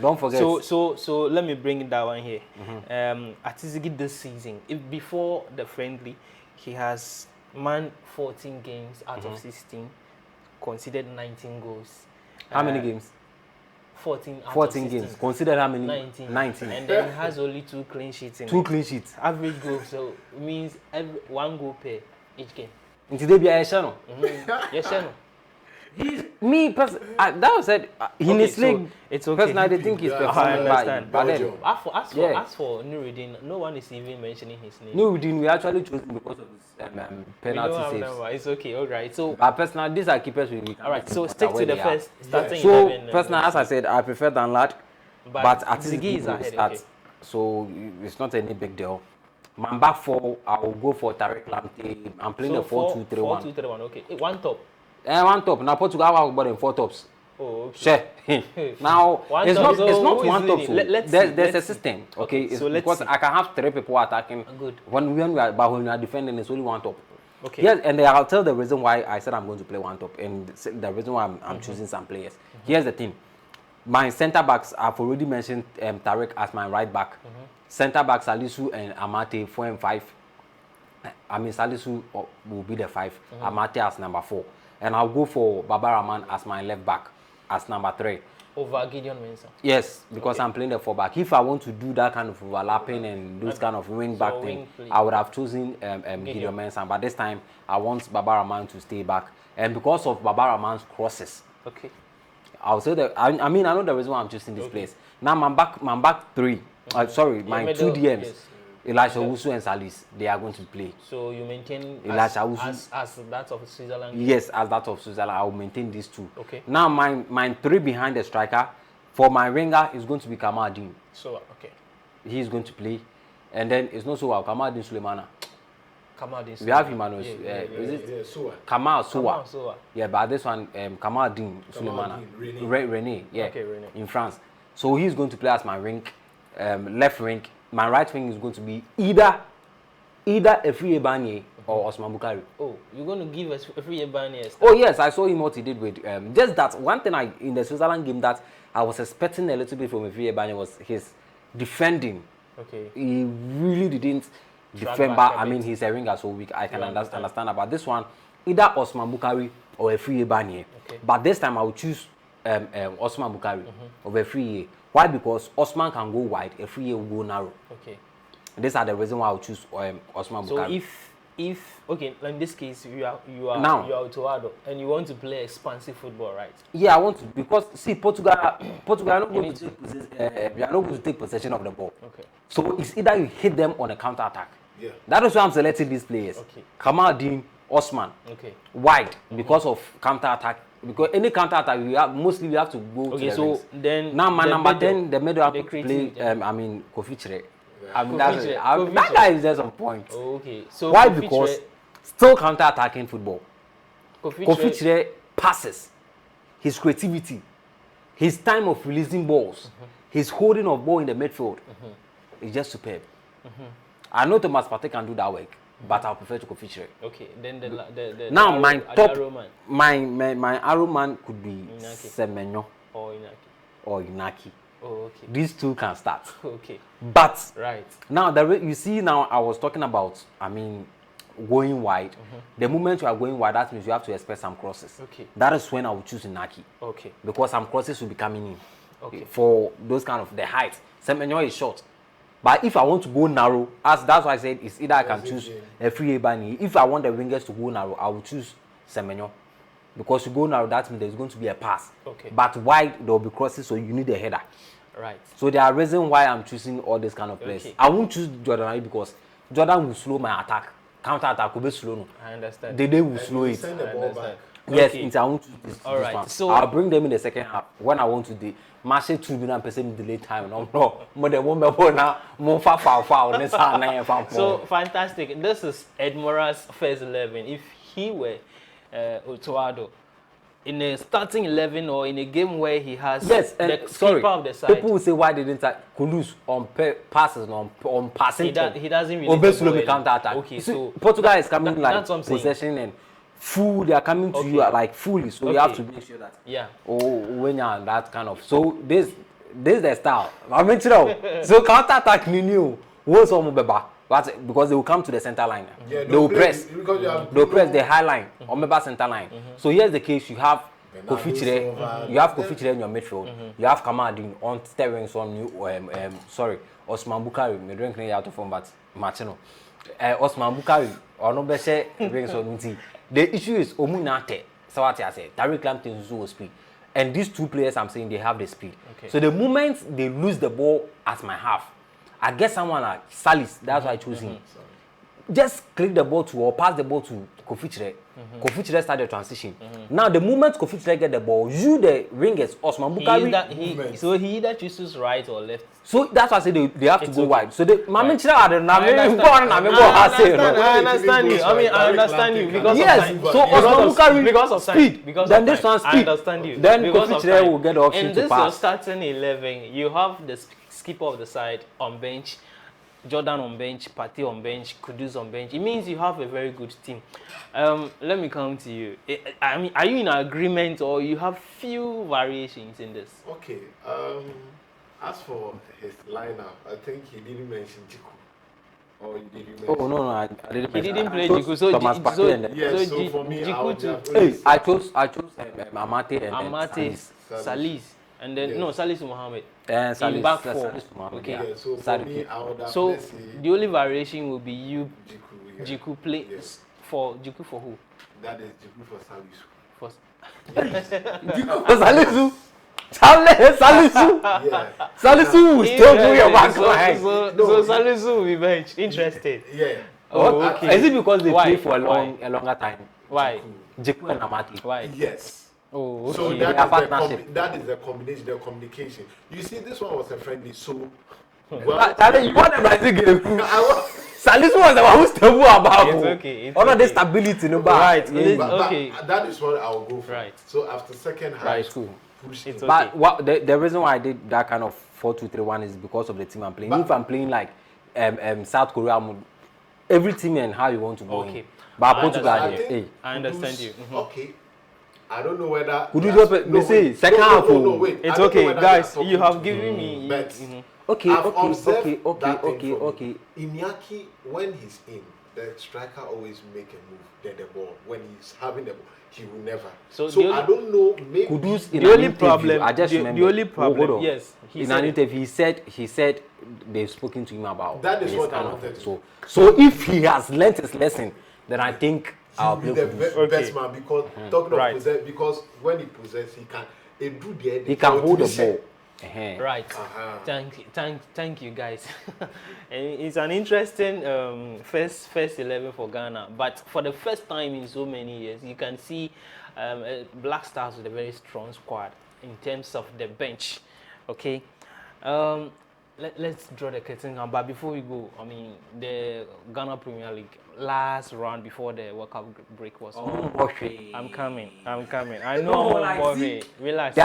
Don't forget.
So let me bring that one here. Atizigi this season, before the friendly, he has manned 14 games out of 16, considered 19 goals.
How many games?
14 out
14
of
games. Considered how many?
19. And then he has only 2 clean sheets in
Two clean sheets.
Average goal, so it means 1 goal per each game.
In today, be a channel.
Yes, sir.
Me, that was said, in his league,
it's okay.
Personally, I think he's performing.
I understand.
But then,
As for Nuruddin, no one is even mentioning his name.
Nuruddin, we actually chose him because of his penalty saves.
It's okay, all right. So,
personally, these are keepers we can.
All right, so stick to the first starting.
So, personally, as I said, I prefer Danlad, but
Atizigi is ahead. Okay.
So, it's not any big deal. My back 4, I will go for Tariq Lamptey. I'm playing the 4-2-3-1.
4-2-3-1, okay. 1 top.
One top. Now Portugal have about them 4 tops.
Oh, okay.
Sure. Now it's
top,
not one top. So there's a
see.
system. Okay.
So
because I can have 3 people attacking.
Good.
When we are defending, it's only 1 top.
Okay.
Yes, and I'll tell the reason why I said I'm going to play 1 top, and the reason why I'm choosing some players. Here's the thing. My centre backs, I've already mentioned Tariq as my right back. Centre backs Salisu and Amate 4 and 5. I mean Salisu will be the 5. Amate as number 4. And I'll go for Baba Rahman as my left back, as number 3.
Over Gideon Mensah?
Yes, because I'm playing the 4 back. If I want to do that kind of overlapping and those kind of wing back thing, I would have chosen Gideon Mensah. But this time, I want Baba Rahman to stay back. And because of Baba Rahman's crosses,
okay,
I'll say that. I mean, I know the reason why I'm choosing this place. Now, my back 3. Sorry, my middle, 2 DMs. Yes. Elisha Wusu and Salis, they are going to play.
So you maintain as that of Switzerland?
Yes, as that of Switzerland, I will maintain these 2.
Okay.
Now my 3 behind the striker, for my winger is going to be Kamaldeen.
So okay.
He is going to play, and then it's not so well Kamaldeen Sulemana.
Kamaldeen.
We have Emmanuel. Is it Kamal Sowa? Yeah, but this one Kamaldeen Sulemana. Rene. Yeah. Okay, Rene. In France. So he's going to play as my wing, left wing. My right wing is going to be either Efri Ebanye or Osman Bukari.
Oh, you're going to give us Efri Ebanye?
Oh yes, I saw him what he did with just that one thing in the Switzerland game that I was expecting a little bit from Efri Ebanye was his defending.
Okay.
He really didn't defend, but I mean he's a winger, so I can understand about this one. Either Osman Bukari or Efri Ebanye. Okay. But this time I will choose Osman Bukari over Efri. Why? Because Osman can go wide, Efri will go narrow.
Okay.
These are the reason why I will choose Osman Bukari.
So if okay, in this case you are Otoado and you want to play expansive football, right?
Yeah, I want to, because see Portugal are not going to take possession of the ball. Okay. So it's either you hit them on a counter attack. Yeah. That is why I'm selecting these players. Okay. Kamaldeen, Osman. Okay. Wide because of counter attack. Because any counter attack, we have to go to the rings.
Then
now my number 10, the middle have to play. Kofi Chire. I mean that guy is just on point.
Oh, okay. So
why? Because still counter attacking football. Kofi Chire passes, his creativity, his time of releasing balls, his holding of ball in the midfield is just superb. I know Thomas Partey can do that work. But I prefer to Kofi Chire.
Okay, then the
now my top my arrow man could be Semenyo or Inaki.
Oh, okay.
These 2 can start.
Okay.
But
right
now you see now I was talking about going wide. The moment you are going wide, that means you have to expect some crosses. Okay. That is when I will choose Inaki. Okay. Because some crosses will be coming in. Okay. For those kind of the height. Semenyo is short. But if I want to go narrow, that's why I said it's either I can choose Efri Ebanye. If I want the wingers to go narrow, I will choose Semenyo. Because you go narrow, that means there's going to be a pass. Okay. But wide, there will be crosses, so you need a header. Right. So there are reasons why I'm choosing all this kind of players. Okay. I won't choose Jordan because Jordan will slow my attack. Counter attack will be slow. No.
I understand.
They will slow it.
Send the ball back.
Yes, okay. I won't choose this.
All right.
So I'll bring them in the second half when I want to do. Match 2 percent delay time. No, more than 1 now. More foul.
So fantastic. This is Edmora's first 11. If he were Otoado, in a starting 11 or in a game where he has
yes,
the
and sorry,
of the side.
people will say why didn't Kudus on passes on passing?
He doesn't really
counter attack.
Okay,
so Portugal is coming like
that's
possession and full. They are coming to you like fully. So you have to make sure that when you're on that kind of this is the style. I mean, so counter attack new won't some because they will come to the center line.
Yeah,
they will press. They'll press the high line or maybe center line. So here's the case: you have Kofi Chire in your midfield. You have Kamadi on steerings on you. Osman Bukari. Me drinking out of form, but Martino. Osman Bukari or no better rings on tea. The issue is Omunate. So what I say, Tariq Lamptey will speed. And these two players, I'm saying, they have the speed. Okay. So the moment they lose the ball at my half, I get someone like Salis. That's why I choose him. Just click the ball to or pass the ball to Kofi Chire. Kofi Chire start the transition. Now the moment Kofi Chire get the ball, you the ringers, Osman Bukari.
So he either chooses right or left.
So that's why I say they have to go wide. So the
I understand you. I mean, I understand you because
yes.
Of
so Osman Bukari
because of
speed.
Because
then
of
this one speed.
I understand you.
Then Kofi Chire will get the option to pass.
And this is starting 11. You have the skipper of the side on bench. Jordan on bench, Partey on bench, Kudus on bench. It means you have a very good team. Let me come to you. I mean, are you in agreement or you have few variations in this?
Okay. As for his lineup, I think he didn't mention Jiku. Or he didn't mention.
Oh no, I didn't.
He didn't play Jiku. So
for me,
I chose Amate and
Salis. And then no, Salis Mohammed.
And Salis,
in back four.
Okay. Yeah, so for me, I would have
the only variation will be you, Jiku play for Jiku for who?
That is Jiku for Salisu.
For
Jiku for Salisu. Salisu. Yeah. Salisu will still do your back line.
So Salisu will be bench. Interested.
Yeah.
Oh, okay. Is it because they play for a longer time?
Why?
Jiku and Amate.
Why?
Yes.
Oh, okay.
So that is the combination, the communication. You see, this one was a friendly, so.
Well, you want a Brazil game? Salisu was the one who's stable about.
It's okay.
All of the stability, no
right?
Okay. That is what I will go for.
Right.
So after second half,
right, cool.
It's
but
okay.
what the reason why I did that kind of 4-2-3-1 is because of the team I'm playing. But if I'm playing like South Korea, every team and how you want to go in. But Portugal,
I understand you.
Okay. I don't know whether.
Could you drop it? No, second half.
No, wait.
It's okay, guys. You have given me.
But
okay.
Iñaki, when he's in, the striker always make a move. Then the ball, when he's having the ball, he will never. So I don't know. Maybe
Kudus
the only problem.
I just remember.
The only problem. Yes.
In an interview, he said they've spoken to him about.
That is what I wanted.
So if he has learnt his lesson, then I think.
I'll be the best man because talking of possess, because when he possesses, he can
hold the ball.
Right. Thank you guys. It's an interesting first 11 for Ghana, but for the first time in so many years, you can see Black Stars with a very strong squad in terms of the bench. Okay. Let's draw the curtain now. But before we go, I mean, the Ghana Premier League last round before the World Cup break was. I'm coming. I know I'm on Relax.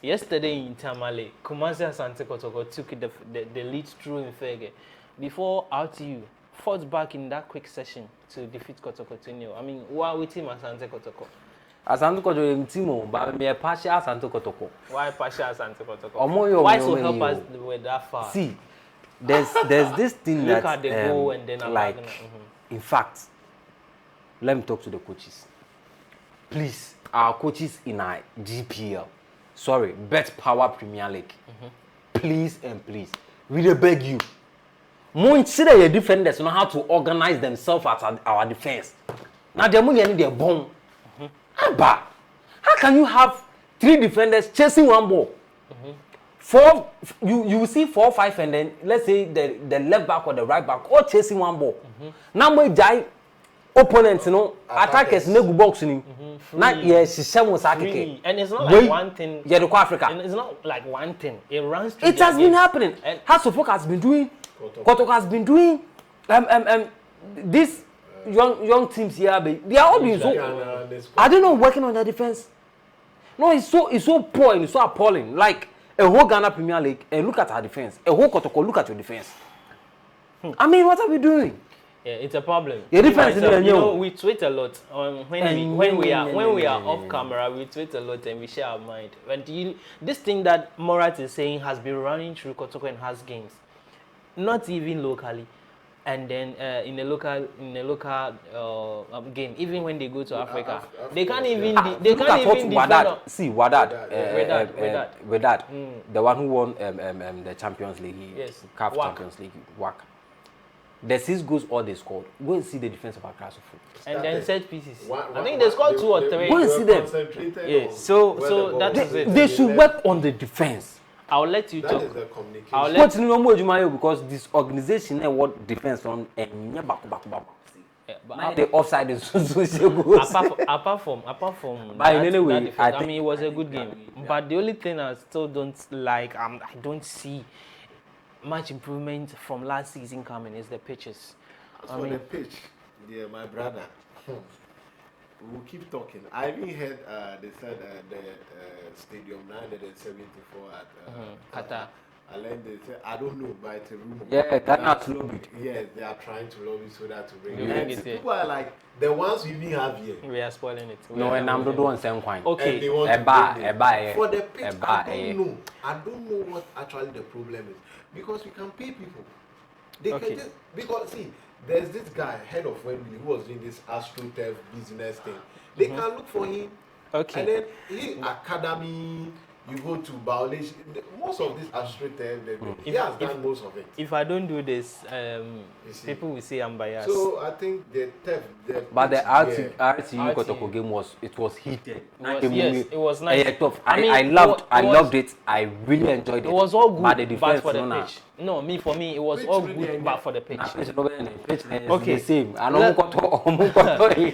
Yesterday in Tamale, Kumasi Asante Kotoko took the lead through in Fege. Before RTU fought back in that quick session to defeat Kotoko 2-0. I mean, why with him Asante Kotoko?
Asante Kotoko team, but me partial Asante Kotoko.
Why partial Asante Kotoko? Why so help us with that far?
See, there's this thing
look
that
at the goal and then
like, in fact, let me talk to the coaches. Please, our coaches in our GPL, Bet Power Premier League. Please and please, we beg you. Consider your defenders know how to organize themselves as our defense. Now they're money and they're bomb. But how can you have 3 defenders chasing one ball? 4, you see 4 or 5, and then let's say the left back or the right back all chasing one ball. Now my jai opponents, attackers nego box ni. Now yes,
and it's not like one thing.
Yeah, the Africa.
And it's not like one thing. It runs.
It has been happening. Hasselhoff has been doing. Kotoko has been doing. This young teams here, they are all doing so. I don't know working on their defense. No, it's so poor and it's so appalling. Like a whole Ghana Premier League, and look at our defense. A whole Kotoko, look at your defense. I mean, what are we doing?
Yeah, it's a problem.
Your defense,
we tweet a lot when we are off camera. We tweet a lot and we share our mind. And this thing that Morat is saying has been running through Kotoko and has games, not even locally, and then in the local game. Even when they go to Africa, they can't even defend.
See Wadad, the one who won the Champions League, CAF Champions League, WAC. The 6 goals all they scored. Go and see the defense of Accra Football.
And then set pieces. I think they scored 2 or 3.
Go and see them.
Yeah. So that is it.
They should work on the defense.
I'll let you talk.
That is the communication.
Because this organization and what defense on the offside is so good.
Apart from that defense, I mean, it was a good game. But the only thing I still don't like, I don't see much improvement from last season coming is the pitches.
The pitch, yeah, my brother. We'll keep talking. I even heard they said the stadium 974 at
Qatar.
And then they said, I don't know, but it's a rumor.
Yeah, that's lobbied.
Yes, they are trying to lobby so that to bring
it.
People are like, the ones we even have here.
We are spoiling it.
And I'm not doing same coin.
Okay.
And they want to bring it. For the pitch, I don't know what actually the problem is. Because we can pay people. They can just, because see, there's this guy, head of Wembley, who was doing this AstroTurf business thing. They can look for him.
Okay.
And then he academy, you go to violation. Most of this AstroTurf, he has done most of it.
If I don't do this, people will say I'm biased.
So I think the theft.
But the RTU Kotoko game was heated.
Yes, it was nice.
I loved it. I really enjoyed it.
It was all good,
but the defense
for the pitch. No, for me, it was all good, but for the pitch.
Okay, same.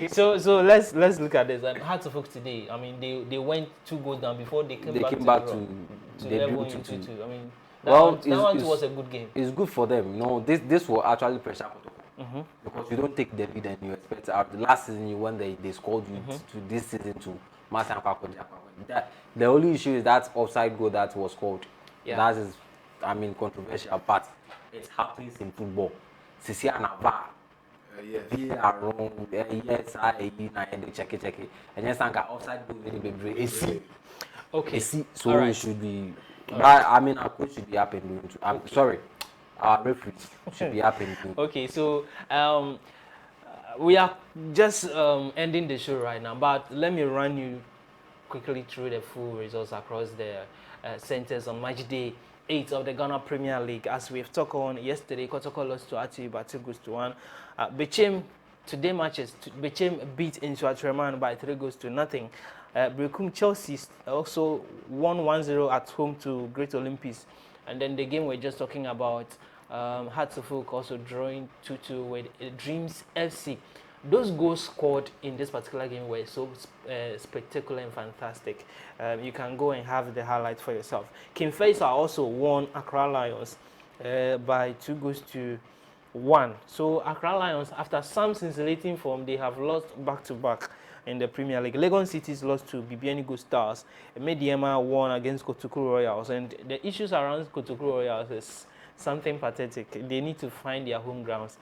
So let's look at this. And Hearts of Oak today, I mean, they went 2 goals down before they came back to level in 2-2. I mean, that one was a good game.
It's good for them. No, this will actually pressure Kotoko. Because you don't take the lead and you expect the last season when they scored you to this season to Martin Akpakode. The only issue is that offside goal that was scored.
Yeah.
That is, I mean, controversial, but it happens in football. Sisi Anava. Yes. Are wrong. Yes, I check it. And yes, I got offside goal very.
Okay.
So right. It should be. But I mean, our coach should be up and doing too. I'm sorry. Our referee should be up and doing.
Okay, so we are just ending the show right now, but let me run you quickly through the full results across the centers on match day 8 of the Ghana Premier League. As we've talked on yesterday, Kotoko lost to Ati by 2 goals to 1. Bechem, today matches, Bechem beat Insuatreman by 3 goals to nothing. Brekum Chelsea also won 1-0 at home to Great Olympics. And then the game we're just talking about, Hearts of Oak also drawing 2-2 with Dreams FC. Those goals scored in this particular game were so spectacular and fantastic. You can go and have the highlights for yourself. King Faisal also won Accra Lions by 2 goals to 1. So Accra Lions, after some scintillating form, they have lost back-to-back in the Premier League. Legon Cities lost to Bibiani Go Stars. Mediema won against Kotuku Royals. And the issues around Kotuku Royals is something pathetic. They need to find their home grounds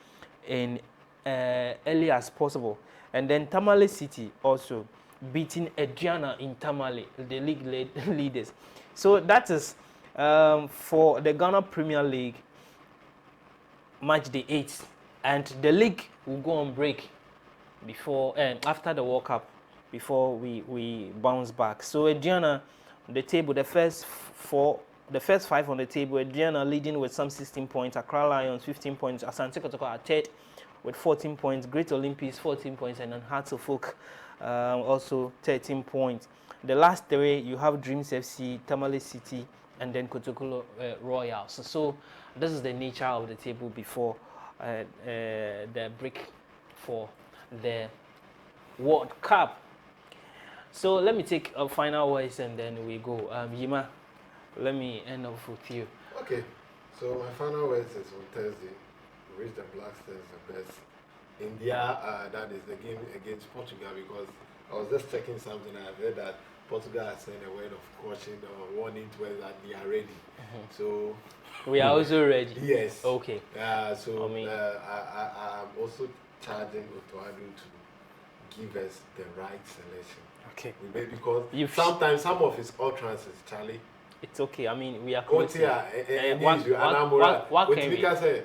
in early as possible. And then Tamale City also beating Adriana in Tamale, the league leaders. So that is for the Ghana Premier League match day 8. And the league will go on break before and after the World Cup, before we bounce back. So Adriana, the table, the first 5 on the table, Adriana leading with some 16 points, Accra Lions 15 points, Asante Kotoko are third with 14 points, Great Olympics 14 points, and then Hearts of Oak also 13 points. The last 3, you have Dreams FC, Tamale City, and then Kotoko Royals. So this is the nature of the table before the break for the World Cup. So let me take a final words and then we go. Yima, let me end off with you.
Okay, so my final words is on Thursday, we wish the Black Stars the best India, that is the game against Portugal, because I was just checking something. I read that Portugal has sent a word of caution or warning to us that they are ready. So
we are also ready.
Yes.
Okay.
So
I mean,
I'm also charging Otoado to give us the right selection.
Okay.
Because sometimes some of his utterances, Charlie.
It's okay. I mean, we are
what can we say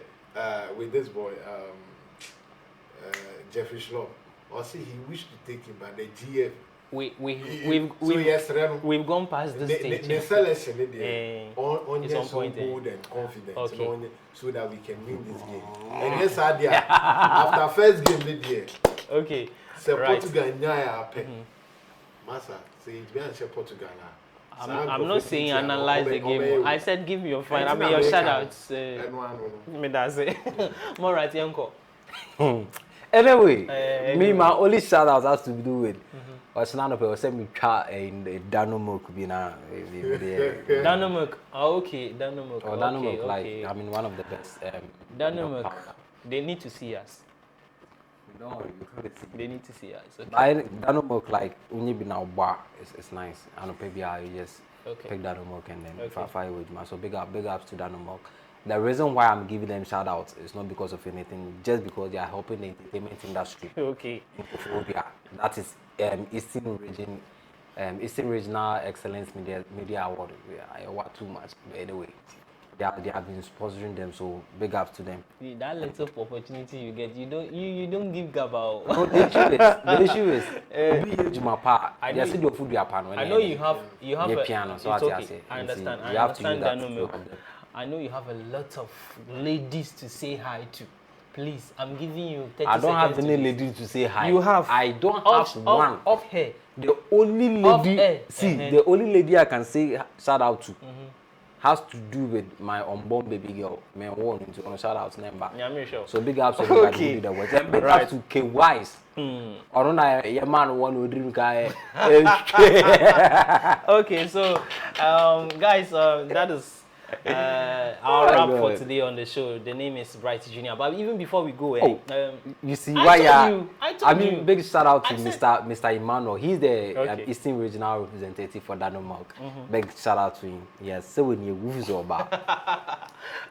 with this boy, Jeffrey Schlopp? Or see, he wished to take him, but the GF.
We've gone past this stage.
The selection on
it's on point
bold and confident,
okay.
so that we can win this game. And yes, after first game mid-year.
Okay.
So Portugal nyaya ape. Masa, say it's been Portugal.
I'm not saying analyze the game. I said give me your fine. I mean your shoutouts. Me that's it. More right, uncle.
Anyway, me my only shout out has to do with None of us send me car in the Danomok bina.
Danomok. Okay, Danomok.
Or Danomok, like I mean one of the best.
Danomok. They need to see us. No, they need to see us. Okay.
I Danomok like only be now bar. It's nice. I know maybe I just pick Danomok and then fire with me. So big ups to Danomok. The reason why I'm giving them shout outs is not because of anything, just because they are helping the entertainment industry.
Okay.
In Ethiopia. That is Eastern Regional Excellence Media Award. I want too much, by the way. They have been sponsoring them, so big ups to them.
That little opportunity you get, you don't give gabao.
No, the issue is I know
you have a
piano, so
it's okay. I understand.
You have to use that.
I know you have a lot of ladies to say hi to. Please, I'm giving you 30 seconds.
I don't have any ladies to say hi.
You have.
I don't have one.
Of hair.
The only lady, the only lady I can say shout out to has to do with my unborn baby girl. Me want to shout out number.
Yeah, sure.
So big ups to everybody who did the work. And big ups to K Wise. I don't know, your man one who drink guy.
Okay, so guys, that is our wrap for today on the show. The name is Bright Junior. But even before we go,
you see why
I mean,
big shout out to Mr. Emmanuel. He's the Eastern Regional representative for Danomok. Big shout out to him. Yes, so when you move over.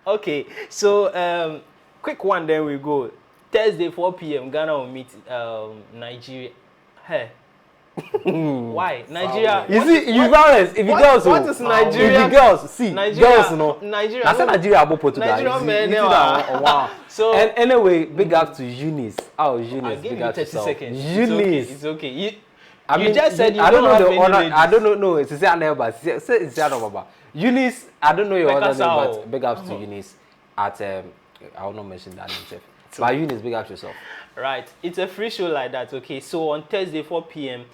Okay, so quick one, then we go. Thursday 4 p.m. Ghana will meet Nigeria. Hey. Why Nigeria?
You see, you balance. If you girls,
what is Nigeria?
If you girls, see,
Nigeria,
girls, no.
Nigeria.
I said Nigeria about Portugal.
Nigeria,
wow.
So
and anyway, big up to Eunice. Oh, Eunice,
I'll give
big
you
up
30
to
seconds.
Eunice,
it's okay.
You
just said you
I don't know the honor.
ladies.
I don't know. It's a number. It's a number. Eunice, I don't know your other name, but big up to Eunice. At I will not mention that name, chef. But Eunice, big up yourself.
Right, it's a free show like that. Okay, so on Thursday 4 p.m.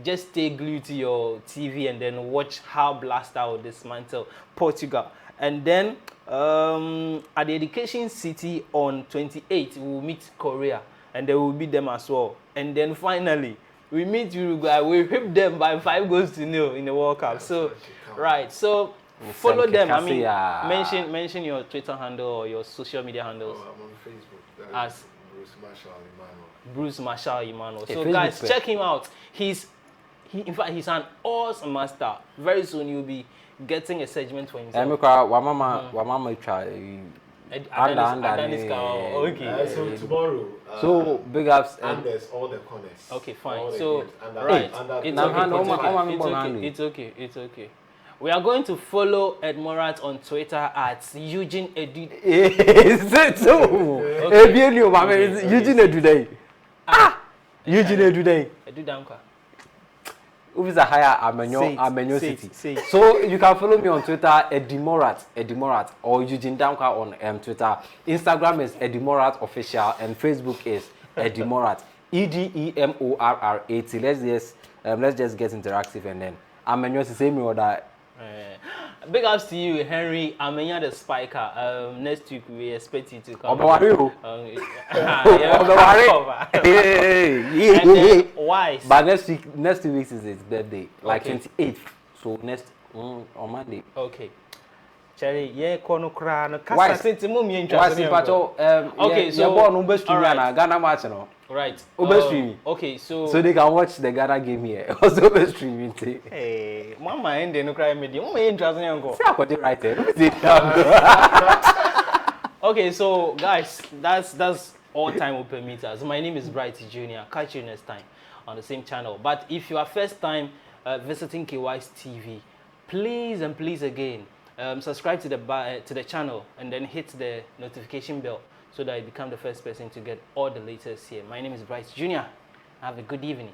Just stay glued to your TV and then watch how Blaster will dismantle Portugal. And then at the Education City on 28th, we'll meet Korea and they will beat them as well. And then finally, we meet Uruguay. We whip them by 5-0 in the World Cup. So, right, so follow them. I mean, mention your Twitter handle or your social media handles.
I'm on Facebook.
As Bruce Marshall Emmanuel.
Hey,
so
Facebook
guys, check him out. In fact, he's an awesome master. Very soon you'll be getting a segment for himself. Okay.
So tomorrow.
So big ups.
And there's all the corners.
Okay, fine. So right, it's okay. It's okay. We are going to follow Ed Morat on Twitter at Eugene Edu.
Is it so? Eugene Edu. Eugene Edu.
Edu Damka.
Who is a higher Amenyo City? So you can follow me on Twitter, Eddie Morat, or Eugene Damka on Twitter. Instagram is Eddie Morat Official, and Facebook is Eddie Morat. EDEMORRAT. Let's just get interactive and then Amenyo City say me or that.
Big ups to you, Henry Amenya the Spiker. Next week we expect you to come. Wise.
But next 2 weeks is his birthday, like 28th. So next on Monday.
Okay. Cherry, yeah, kono kra no
Why?
kasa senti mo mi
Why Simpacho?
Okay,
yeah,
so
born Ube stream
alright.
na Ghana match no.
Right.
Ube stream.
Okay, so
they can watch the Ghana game here. Also Ube streaming thing.
hey, mama ende no cry media. Mama interesting yango.
See I got it right there.
Okay, so guys, that's all time open meters. My name is Bright Junior. Catch you next time on the same channel. But if you are first time visiting KY's TV, please and please again subscribe to the channel and then hit the notification bell so that you become the first person to get all the latest here. My name is Bright Junior. Have a good evening.